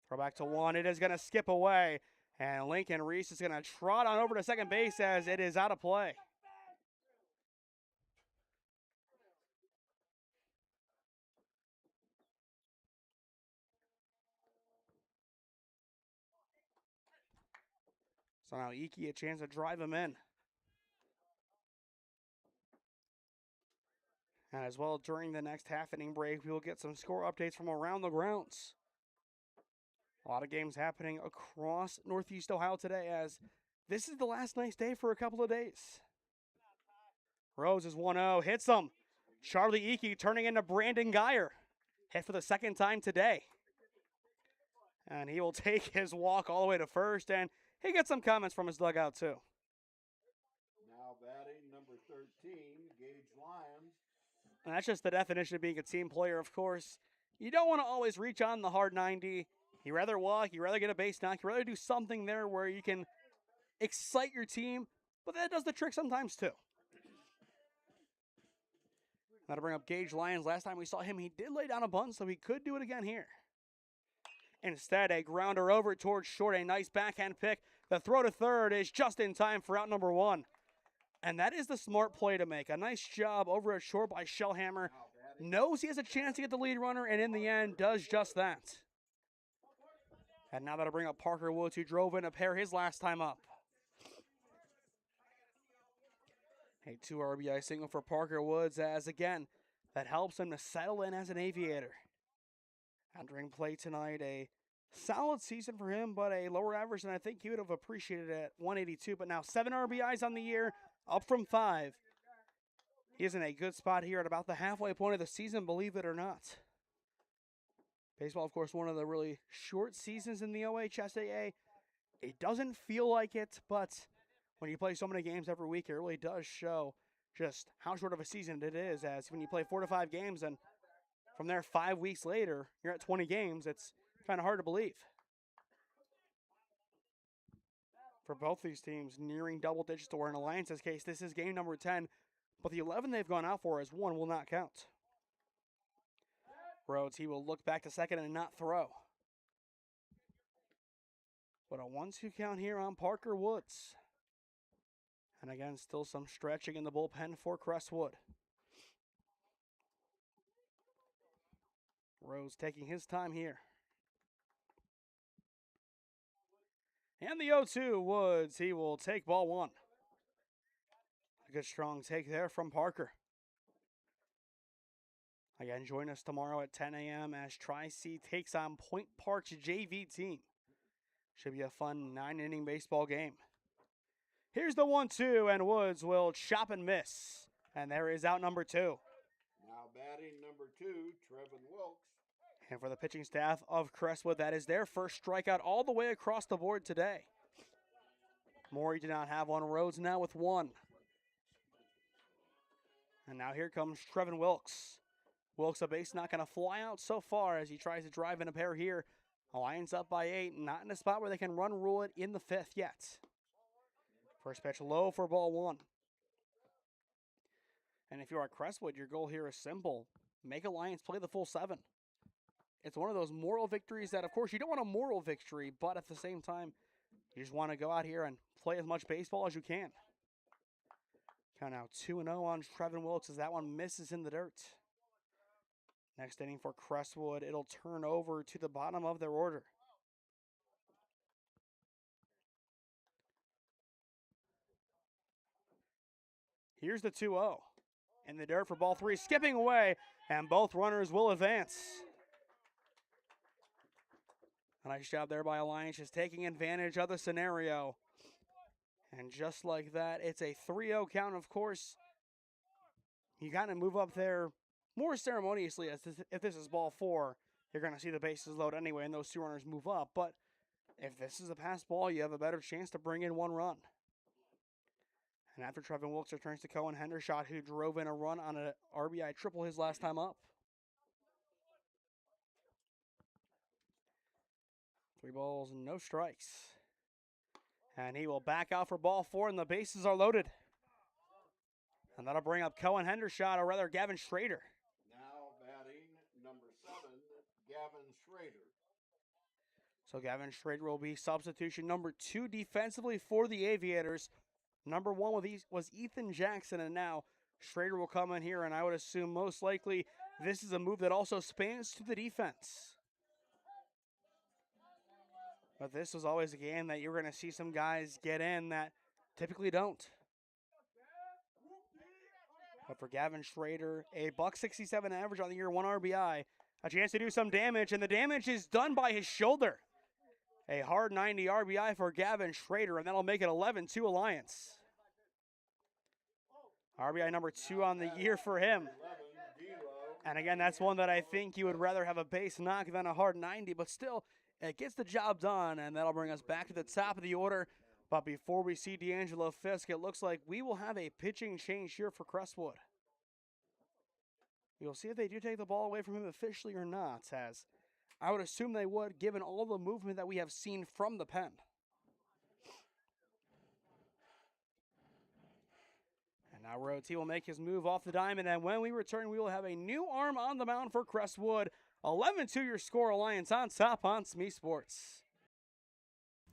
Throw back to 1. It is going to skip away. And Lincoln Reese is going to trot on over to second base as it is out of play. So now Iki a chance to drive him in. And as well, during the next half-inning break, we will get some score updates from around the grounds. A lot of games happening across Northeast Ohio today, as this is the last nice day for a couple of days. Rose is 1-0, hits him. Charlie Eakey turning into Brandon Geyer. Hit for the second time today. And he will take his walk all the way to first, and he gets some comments from his dugout too. Now batting number 13, Gage Lyons. And that's just the definition of being a team player, of course. You don't want to always reach on the hard 90. You rather walk, you rather get a base knock, you rather do something there where you can excite your team, but that does the trick sometimes too. Now to bring up Gage Lyons, last time we saw him, he did lay down a bunt, so he could do it again here. Instead, a grounder over towards short, a nice backhand pick. The throw to third is just in time for out number 1. And that is the smart play to make. A nice job over at short by Shellhammer. Knows he has a chance to get the lead runner, and in the end, does just that. And now that'll bring up Parker Woods, who drove in a pair his last time up. A 2 RBI single for Parker Woods, as again, that helps him to settle in as an Aviator. Entering play tonight, a solid season for him, but a lower average than I think he would have appreciated at 182. But now 7 RBIs on the year, up from 5. He is in a good spot here at about the halfway point of the season, believe it or not. Baseball, of course, one of the really short seasons in the OHSAA. It doesn't feel like it, but when you play so many games every week, it really does show just how short of a season it is, as when you play 4 to 5 games and from there 5 weeks later, you're at 20 games, it's kind of hard to believe. For both these teams, nearing double digits, or in Alliance's case, this is game number 10, but the 11 they've gone out for as 1 will not count. Rhodes, he will look back to second and not throw. But a 1-2 count here on Parker Woods. And again, still some stretching in the bullpen for Crestwood. Rose taking his time here. And the 0-2, Woods, he will take ball 1. A good strong take there from Parker. Again, join us tomorrow at 10 a.m. as Tri-C takes on Point Park's JV team. Should be a fun 9-inning baseball game. Here's the 1-2, and Woods will chop and miss. And there is out number 2. Now batting number 2, Trevin Wilkes. And for the pitching staff of Crestwood, that is their first strikeout all the way across the board today. Morey did not have one. Rhodes now with 1. And now here comes Trevin Wilkes. Wilkes, a base not going to fly out so far as he tries to drive in a pair here. Alliance up by 8, not in a spot where they can run rule it in the 5th yet. First pitch low for ball 1. And if you are at Crestwood, your goal here is simple. Make Alliance play the full 7. It's one of those moral victories that, of course, you don't want a moral victory, but at the same time, you just want to go out here and play as much baseball as you can. Count out 2-0 on Trevin Wilkes as that one misses in the dirt. Next inning for Crestwood, it'll turn over to the bottom of their order. Here's the 2-0. In the dirt for ball 3, skipping away, and both runners will advance. A nice job there by Alliance, just taking advantage of the scenario. And just like that, it's a 3-0 count, of course. You kind of move up there more ceremoniously, as if this is ball 4, you're going to see the bases load anyway, and those 2 runners move up. But if this is a pass ball, you have a better chance to bring in 1 run. And after Trevin Wilkes returns to Cohen Hendershot, who drove in a run on an RBI triple his last time up. 3 balls, no strikes. And he will back out for ball 4, and the bases are loaded. And that'll bring up Cohen Hendershot, or rather Gavin Schrader. Now batting number 7, Gavin Schrader. So Gavin Schrader will be substitution number 2 defensively for the Aviators. Number 1 was Ethan Jackson, and now Schrader will come in here, and I would assume most likely this is a move that also spans to the defense. But this was always a game that you're going to see some guys get in that typically don't. But for Gavin Schrader, a $167 average on the year, 1 RBI. A chance to do some damage, and the damage is done by his shoulder. A hard 90 RBI for Gavin Schrader, and that'll make it 11-2 Alliance. RBI number 2 on the year for him. And again, that's one that I think you would rather have a base knock than a hard 90, but still, it gets the job done, and that'll bring us back to the top of the order. But before we see D'Angelo Fisk, it looks like we will have a pitching change here for Crestwood. We'll see if they do take the ball away from him officially or not, as I would assume they would, given all the movement that we have seen from the pen. And now Roti will make his move off the diamond, and when we return, we will have a new arm on the mound for Crestwood. 11-2 your score, Alliance on top on SmeeSports.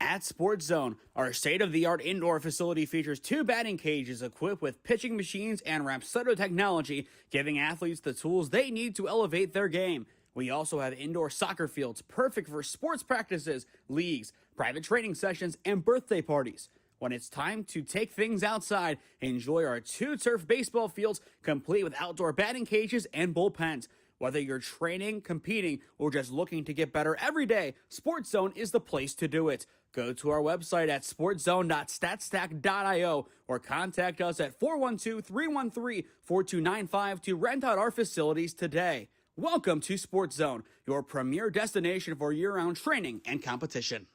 At Sports Zone, our state-of-the-art indoor facility features 2 batting cages equipped with pitching machines and Rapsodo technology, giving athletes the tools they need to elevate their game. We also have indoor soccer fields perfect for sports practices, leagues, private training sessions, and birthday parties. When it's time to take things outside, enjoy our 2 turf baseball fields complete with outdoor batting cages and bullpens. Whether you're training, competing, or just looking to get better every day, Sports Zone is the place to do it. Go to our website at sportszone.statstack.io or contact us at 412-313-4295 to rent out our facilities today. Welcome to Sports Zone, your premier destination for year-round training and competition.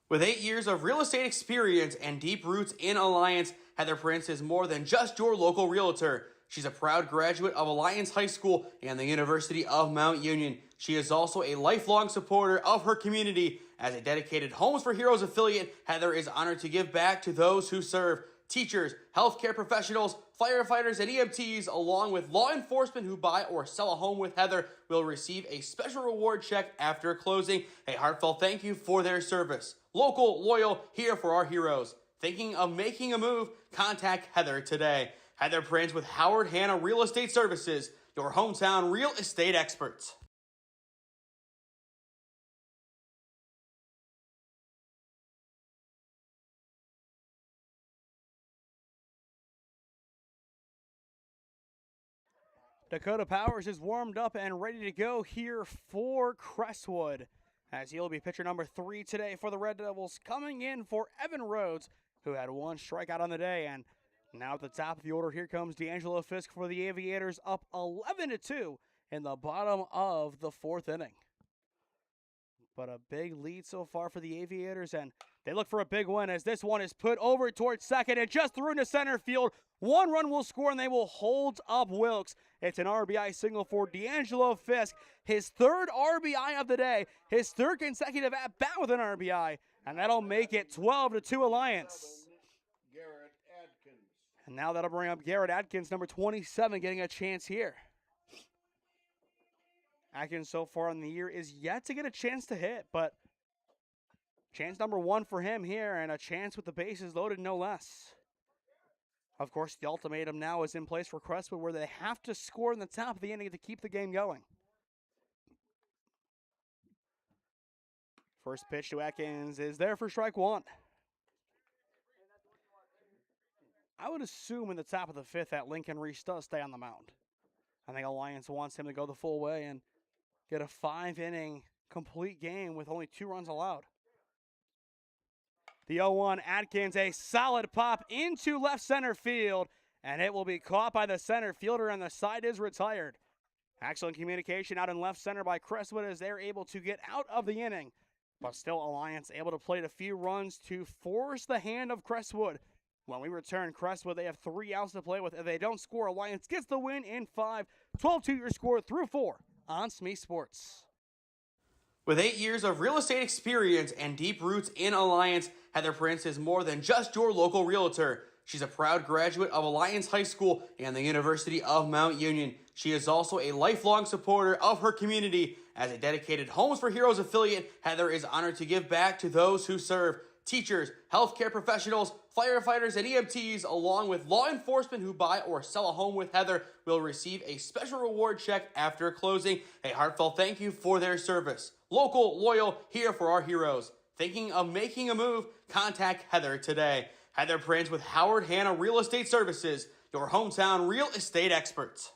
With 8 years of real estate experience and deep roots in Alliance, Heather Prince is more than just your local realtor. She's a proud graduate of Alliance High School and the University of Mount Union. She is also a lifelong supporter of her community. As a dedicated Homes for Heroes affiliate, Heather is honored to give back to those who serve. Teachers, healthcare professionals, firefighters, and EMTs, along with law enforcement who buy or sell a home with Heather, will receive a special reward check after closing. A heartfelt thank you for their service. Local, loyal, here for our heroes. Thinking of making a move? Contact Heather today. Heather Prince with Howard Hanna Real Estate Services, your hometown real estate experts. Dakota Powers is warmed up and ready to go here for Crestwood, as he'll be pitcher number 3 today for the Red Devils, coming in for Evan Rhodes, who had 1 strikeout on the day. And now at the top of the order, here comes D'Angelo Fisk for the Aviators, up 11-2 in the bottom of the 4th inning. But a big lead so far for the Aviators, and they look for a big win as this one is put over towards second and just through into center field. 1 run will score, and they will hold up Wilkes. It's an RBI single for D'Angelo Fisk, his 3rd RBI of the day, his 3rd consecutive at-bat with an RBI, and that'll make it 12-2 Alliance. And now that'll bring up Garrett Atkins, number 27, getting a chance here. Atkins so far in the year is yet to get a chance to hit, but chance number 1 for him here, and a chance with the bases loaded, no less. Of course, the ultimatum now is in place for Crestwood, where they have to score in the top of the inning to keep the game going. First pitch to Atkins is there for strike 1. I would assume in the top of the 5th that Lincoln Reese does stay on the mound. I think Alliance wants him to go the full way and get a 5-inning complete game with only 2 runs allowed. The 0-1 Atkins, a solid pop into left center field, and it will be caught by the center fielder, and the side is retired. Excellent communication out in left center by Crestwood as they're able to get out of the inning. But still, Alliance able to plate a few runs to force the hand of Crestwood. When we return, Crestwood, they have 3 outs to play with. If they don't score, Alliance gets the win in 5. 12-2 your score through 4 on SmeeSports. With 8 years of real estate experience and deep roots in Alliance, Heather Prince is more than just your local realtor. She's a proud graduate of Alliance High School and the University of Mount Union. She is also a lifelong supporter of her community. As a dedicated Homes for Heroes affiliate, Heather is honored to give back to those who serve. Teachers, healthcare professionals, firefighters, and EMTs, along with law enforcement who buy or sell a home with Heather, will receive a special reward check after closing. A heartfelt thank you for their service. Local, loyal, here for our heroes. Thinking of making a move? Contact Heather today. had their plans with Howard Hanna Real Estate Services, your hometown real estate experts.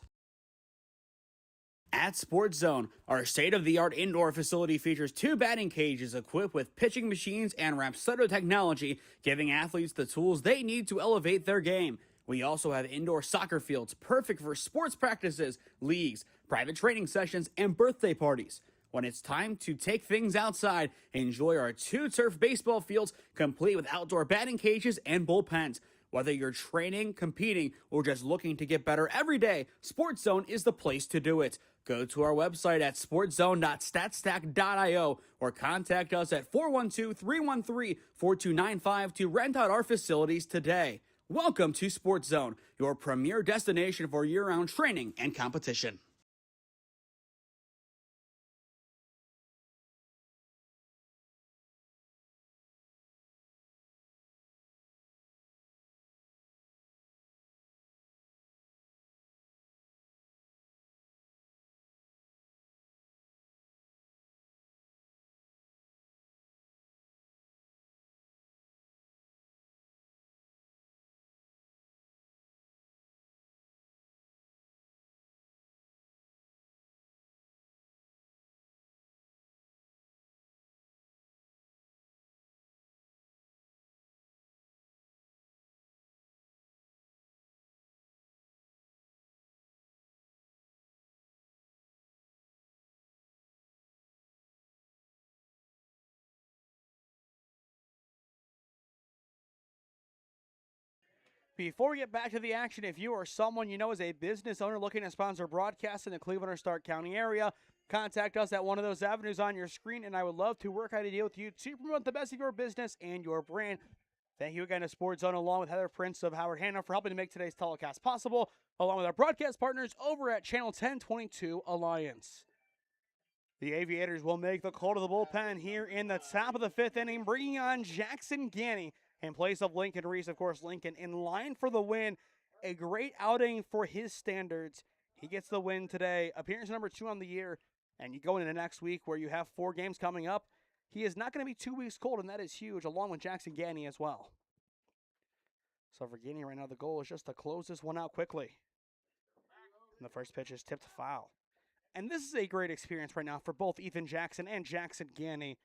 At Sports Zone, our state-of-the-art indoor facility features 2 batting cages equipped with pitching machines and Rapsodo technology, giving athletes the tools they need to elevate their game. We also have indoor soccer fields perfect for sports practices, leagues, private training sessions, and birthday parties. When it's time to take things outside, enjoy our 2 turf baseball fields complete with outdoor batting cages and bullpens. Whether you're training, competing, or just looking to get better every day, Sports Zone is the place to do it. Go to our website at sportszone.statstack.io or contact us at 412-313-4295 to rent out our facilities today. Welcome to Sports Zone, your premier destination for year-round training and competition. Before we get back to the action, if you or someone you know is a business owner looking to sponsor broadcasts in the Cleveland or Stark County area, contact us at one of those avenues on your screen, and I would love to work out a deal with you to promote the best of your business and your brand. Thank you again to Sports Zone, along with Heather Prince of Howard Hanna, for helping to make today's telecast possible, along with our broadcast partners over at Channel 1022 Alliance. The Aviators will make the call to the bullpen here in the top of the 5th inning, bringing on Jackson Ganney in place of Lincoln Reese. Of course, Lincoln in line for the win. A great outing for his standards. He gets the win today. Appearance number 2 on the year. And you go into next week where you have 4 games coming up. He is not going to be 2 weeks cold, and that is huge, along with Jackson Ganney as well. So for Ganney right now, the goal is just to close this one out quickly. And the first pitch is tipped foul. And this is a great experience right now for both Ethan Jackson and Jackson Ganney.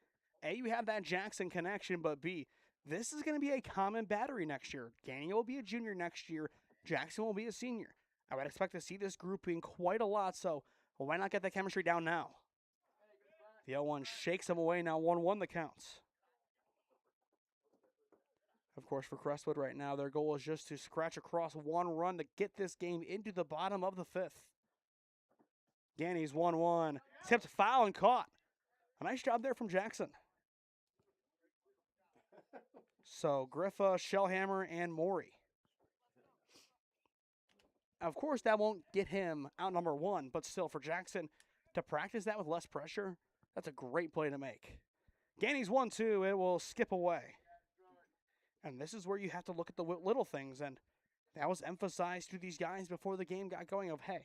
A, you have that Jackson connection, but B, this is going to be a common battery next year. Ganney will be a junior next year. Jackson will be a senior. I would expect to see this grouping quite a lot, so why not get the chemistry down now? The 0-1 shakes him away, now 1-1 the counts. Of course, for Crestwood right now, their goal is just to scratch across 1 run to get this game into the bottom of the 5th. Ganney's 1-1. Tipped foul and caught. A nice job there from Jackson. So, Griffa, Shellhammer, and Maury. Of course, that won't get him out number 1, but still, for Jackson to practice that with less pressure, that's a great play to make. Ganney's 1-2. It will skip away. And this is where you have to look at the little things, and that was emphasized to these guys before the game got going of, hey,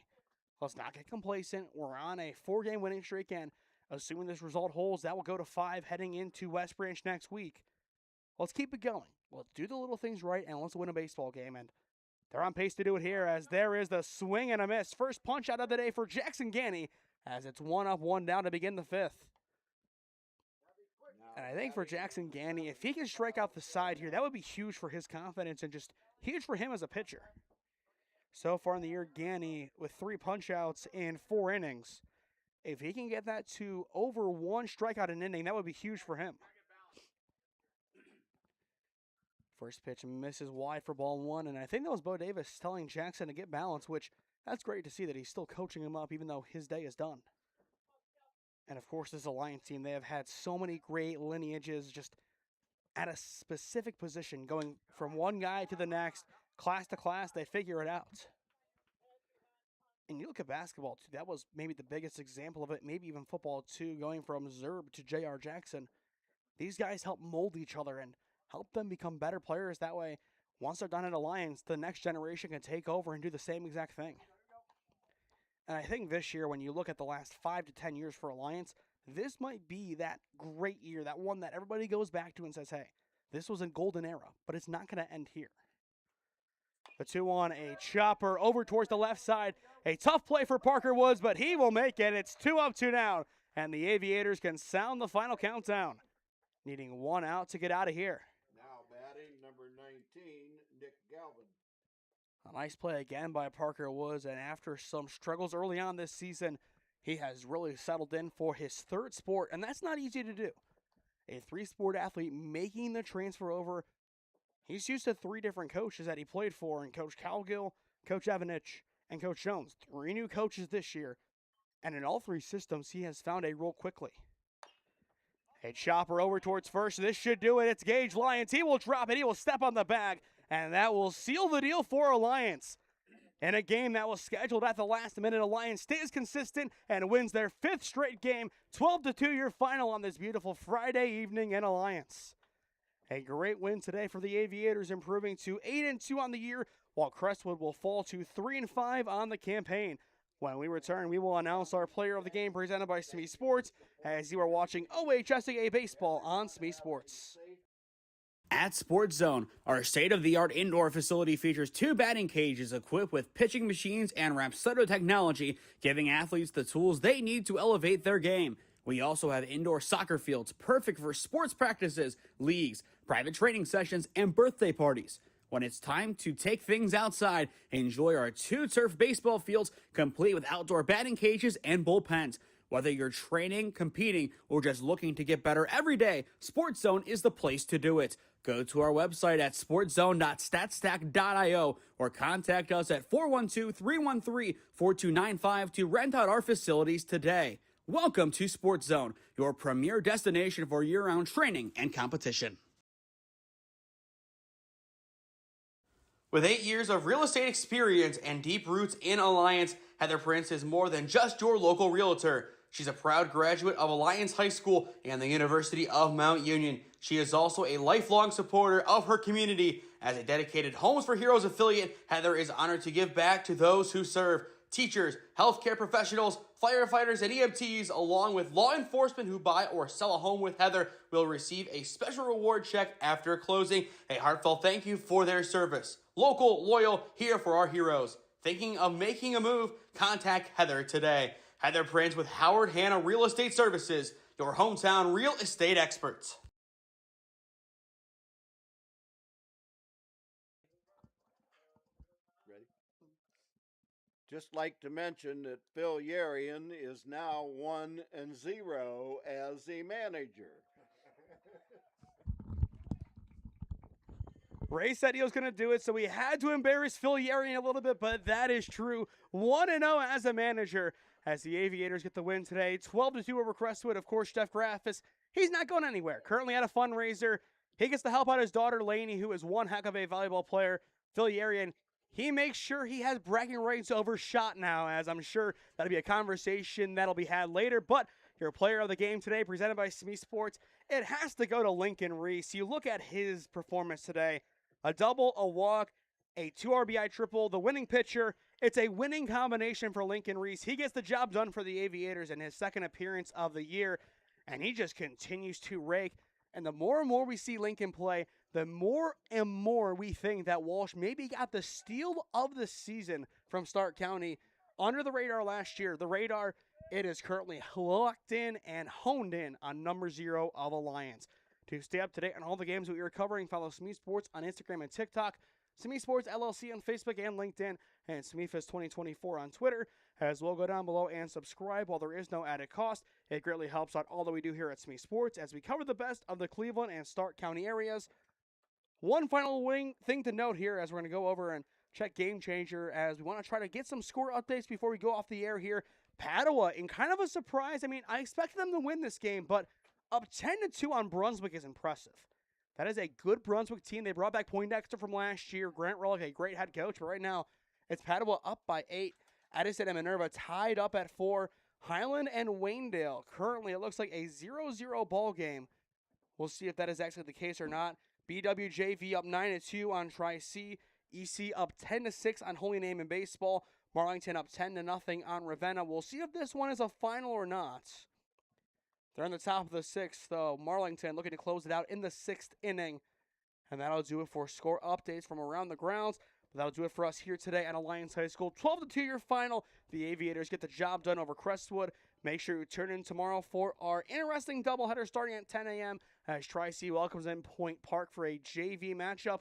let's not get complacent. We're on a 4-game winning streak, and assuming this result holds, that will go to 5 heading into West Branch next week. Let's keep it going. Let's do the little things right, and let's win a baseball game. And they're on pace to do it here, as there is the swing and a miss. First punch out of the day for Jackson Ganney, as it's 1 up, 1 down to begin the 5th. And I think for Jackson Ganney, if he can strike out the side here, that would be huge for his confidence and just huge for him as a pitcher. So far in the year, Ganney with 3 punch-outs in 4 innings. If he can get that to over 1 strikeout an inning, that would be huge for him. First pitch misses wide for ball 1, and I think that was Bo Davis telling Jackson to get balance, which that's great to see that he's still coaching him up even though his day is done. And of course, this Alliance team, they have had so many great lineages just at a specific position, going from one guy to the next, class to class, they figure it out. And you look at basketball, too, that was maybe the biggest example of it, maybe even football, too, going from Zerb to J.R. Jackson. These guys help mold each other and help them become better players. That way, once they're done at Alliance, the next generation can take over and do the same exact thing. And I think this year, when you look at the last 5 to 10 years for Alliance, this might be that great year, that one that everybody goes back to and says, hey, This was a golden era, but it's not going to end here. The 2-1, a chopper over towards the left side. A tough play for Parker Woods, but he will make it. It's 2 up, 2 down, and the Aviators can sound the final countdown, needing 1 out to get out of here. Now batting number 19, Nick Galvin. A nice play again by Parker Woods, and after some struggles early on this season, he has really settled in for his 3rd sport, and that's not easy to do. A 3-sport athlete making the transfer over. He's used to 3 different coaches that he played for, and Coach Calgill, Coach Evanich, and Coach Jones. 3 new coaches this year, and in all 3 systems, he has found a role quickly. A chopper over towards first. This should do it. It's Gage Lyons. He will drop it. He will step on the bag, and that will seal the deal for Alliance. In a game that was scheduled at the last minute, Alliance stays consistent and wins their 5th straight game, 12-2 your final on this beautiful Friday evening in Alliance. A great win today for the Aviators, improving to 8-2 on the year, while Crestwood will fall to 3-5 on the campaign. When we return, we will announce our player of the game presented by SmeeSports, as you are watching OHSAA Baseball on SmeeSports. At Sports Zone, our state-of-the-art indoor facility features 2 batting cages equipped with pitching machines and Rapsodo technology, giving athletes the tools they need to elevate their game. We also have indoor soccer fields perfect for sports practices, leagues, private training sessions, and birthday parties. When it's time to take things outside, enjoy our 2 turf baseball fields complete with outdoor batting cages and bullpens. Whether you're training, competing, or just looking to get better every day, Sports Zone is the place to do it. Go to our website at sportszone.statstack.io or contact us at 412-313-4295 to rent out our facilities today. Welcome to Sports Zone, your premier destination for year-round training and competition. With 8 years of real estate experience and deep roots in Alliance, Heather Prince is more than just your local realtor. She's a proud graduate of Alliance High School and the University of Mount Union. She is also a lifelong supporter of her community. As a dedicated Homes for Heroes affiliate, Heather is honored to give back to those who serve. Teachers, healthcare professionals, firefighters, and EMTs, along with law enforcement who buy or sell a home with Heather, will receive a special reward check after closing. A heartfelt thank you for their service. Local, loyal, here for our heroes. Thinking of making a move? Contact Heather today. Heather Prince with Howard Hanna Real Estate Services, your hometown real estate experts. Just like to mention that Phil Yarian is now 1-0 as the manager. Ray said he was going to do it, so we had to embarrass Phil Yarian a little bit, but that is true. 1-0 as a manager as the Aviators get the win today. 12-2 over Crestwood. Of course, Jeff Graffis, he's not going anywhere. Currently at a fundraiser. He gets to help out his daughter, Lainey, who is one heck of a volleyball player. Phil Yarian, he makes sure he has bragging rights over shot now, as I'm sure that'll be a conversation that'll be had later. But your player of the game today, presented by SmeeSports, it has to go to Lincoln Reese. You look at his performance today. A double, a walk, a 2 RBI triple, the winning pitcher. It's a winning combination for Lincoln Reese. He gets the job done for the Aviators in his 2nd appearance of the year, and he just continues to rake. And the more and more we see Lincoln play, the more and more we think that Walsh maybe got the steal of the season from Stark County. Under the radar last year, the radar, it is currently locked in and honed in on number 0 of Alliance. To stay up to date on all the games that we are covering, follow SmeeSports on Instagram and TikTok, SmeeSports LLC on Facebook and LinkedIn, and SmeeFest 2024 on Twitter. As well, go down below and subscribe while there is no added cost. It greatly helps out all that we do here at SmeeSports as we cover the best of the Cleveland and Stark County areas. One final thing to note here as we're going to go over and check Game Changer, as we want to try to get some score updates before we go off the air here. Padua, in kind of a surprise. I mean, I expected them to win this game, but up 10-2 on Brunswick is impressive. That is a good Brunswick team. They brought back Poindexter from last year. Grant Rollick, a great head coach, but right now it's Padua up by 8. Addison and Minerva tied up at 4. Highland and Waynedale, currently it looks like a 0-0 ball game. We'll see if that is actually the case or not. BWJV up 9-2 on Tri-C. EC up 10-6 on Holy Name in baseball. Marlington up 10-0 on Ravenna. We'll see if this one is a final or not. They're in the top of the 6th, though. Marlington looking to close it out in the 6th inning. And that'll do it for score updates from around the grounds. But that'll do it for us here today at Alliance High School. 12-2 your final. The Aviators get the job done over Crestwood. Make sure you tune in tomorrow for our interesting doubleheader starting at 10 a.m. as Tri-C welcomes in Point Park for a JV matchup.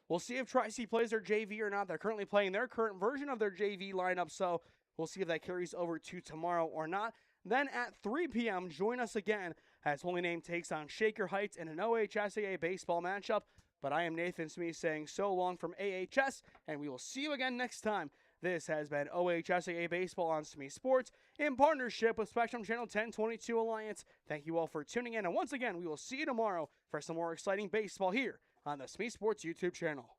We'll see if Tri-C plays their JV or not. They're currently playing their current version of their JV lineup, so we'll see if that carries over to tomorrow or not. Then at 3 p.m., join us again as Holy Name takes on Shaker Heights in an OHSAA baseball matchup. But I am Nathan Smee saying so long from AHS, and we will see you again next time. This has been OHSAA Baseball on SmeeSports in partnership with Spectrum Channel 1022 Alliance. Thank you all for tuning in, and once again, we will see you tomorrow for some more exciting baseball here on the SmeeSports YouTube channel.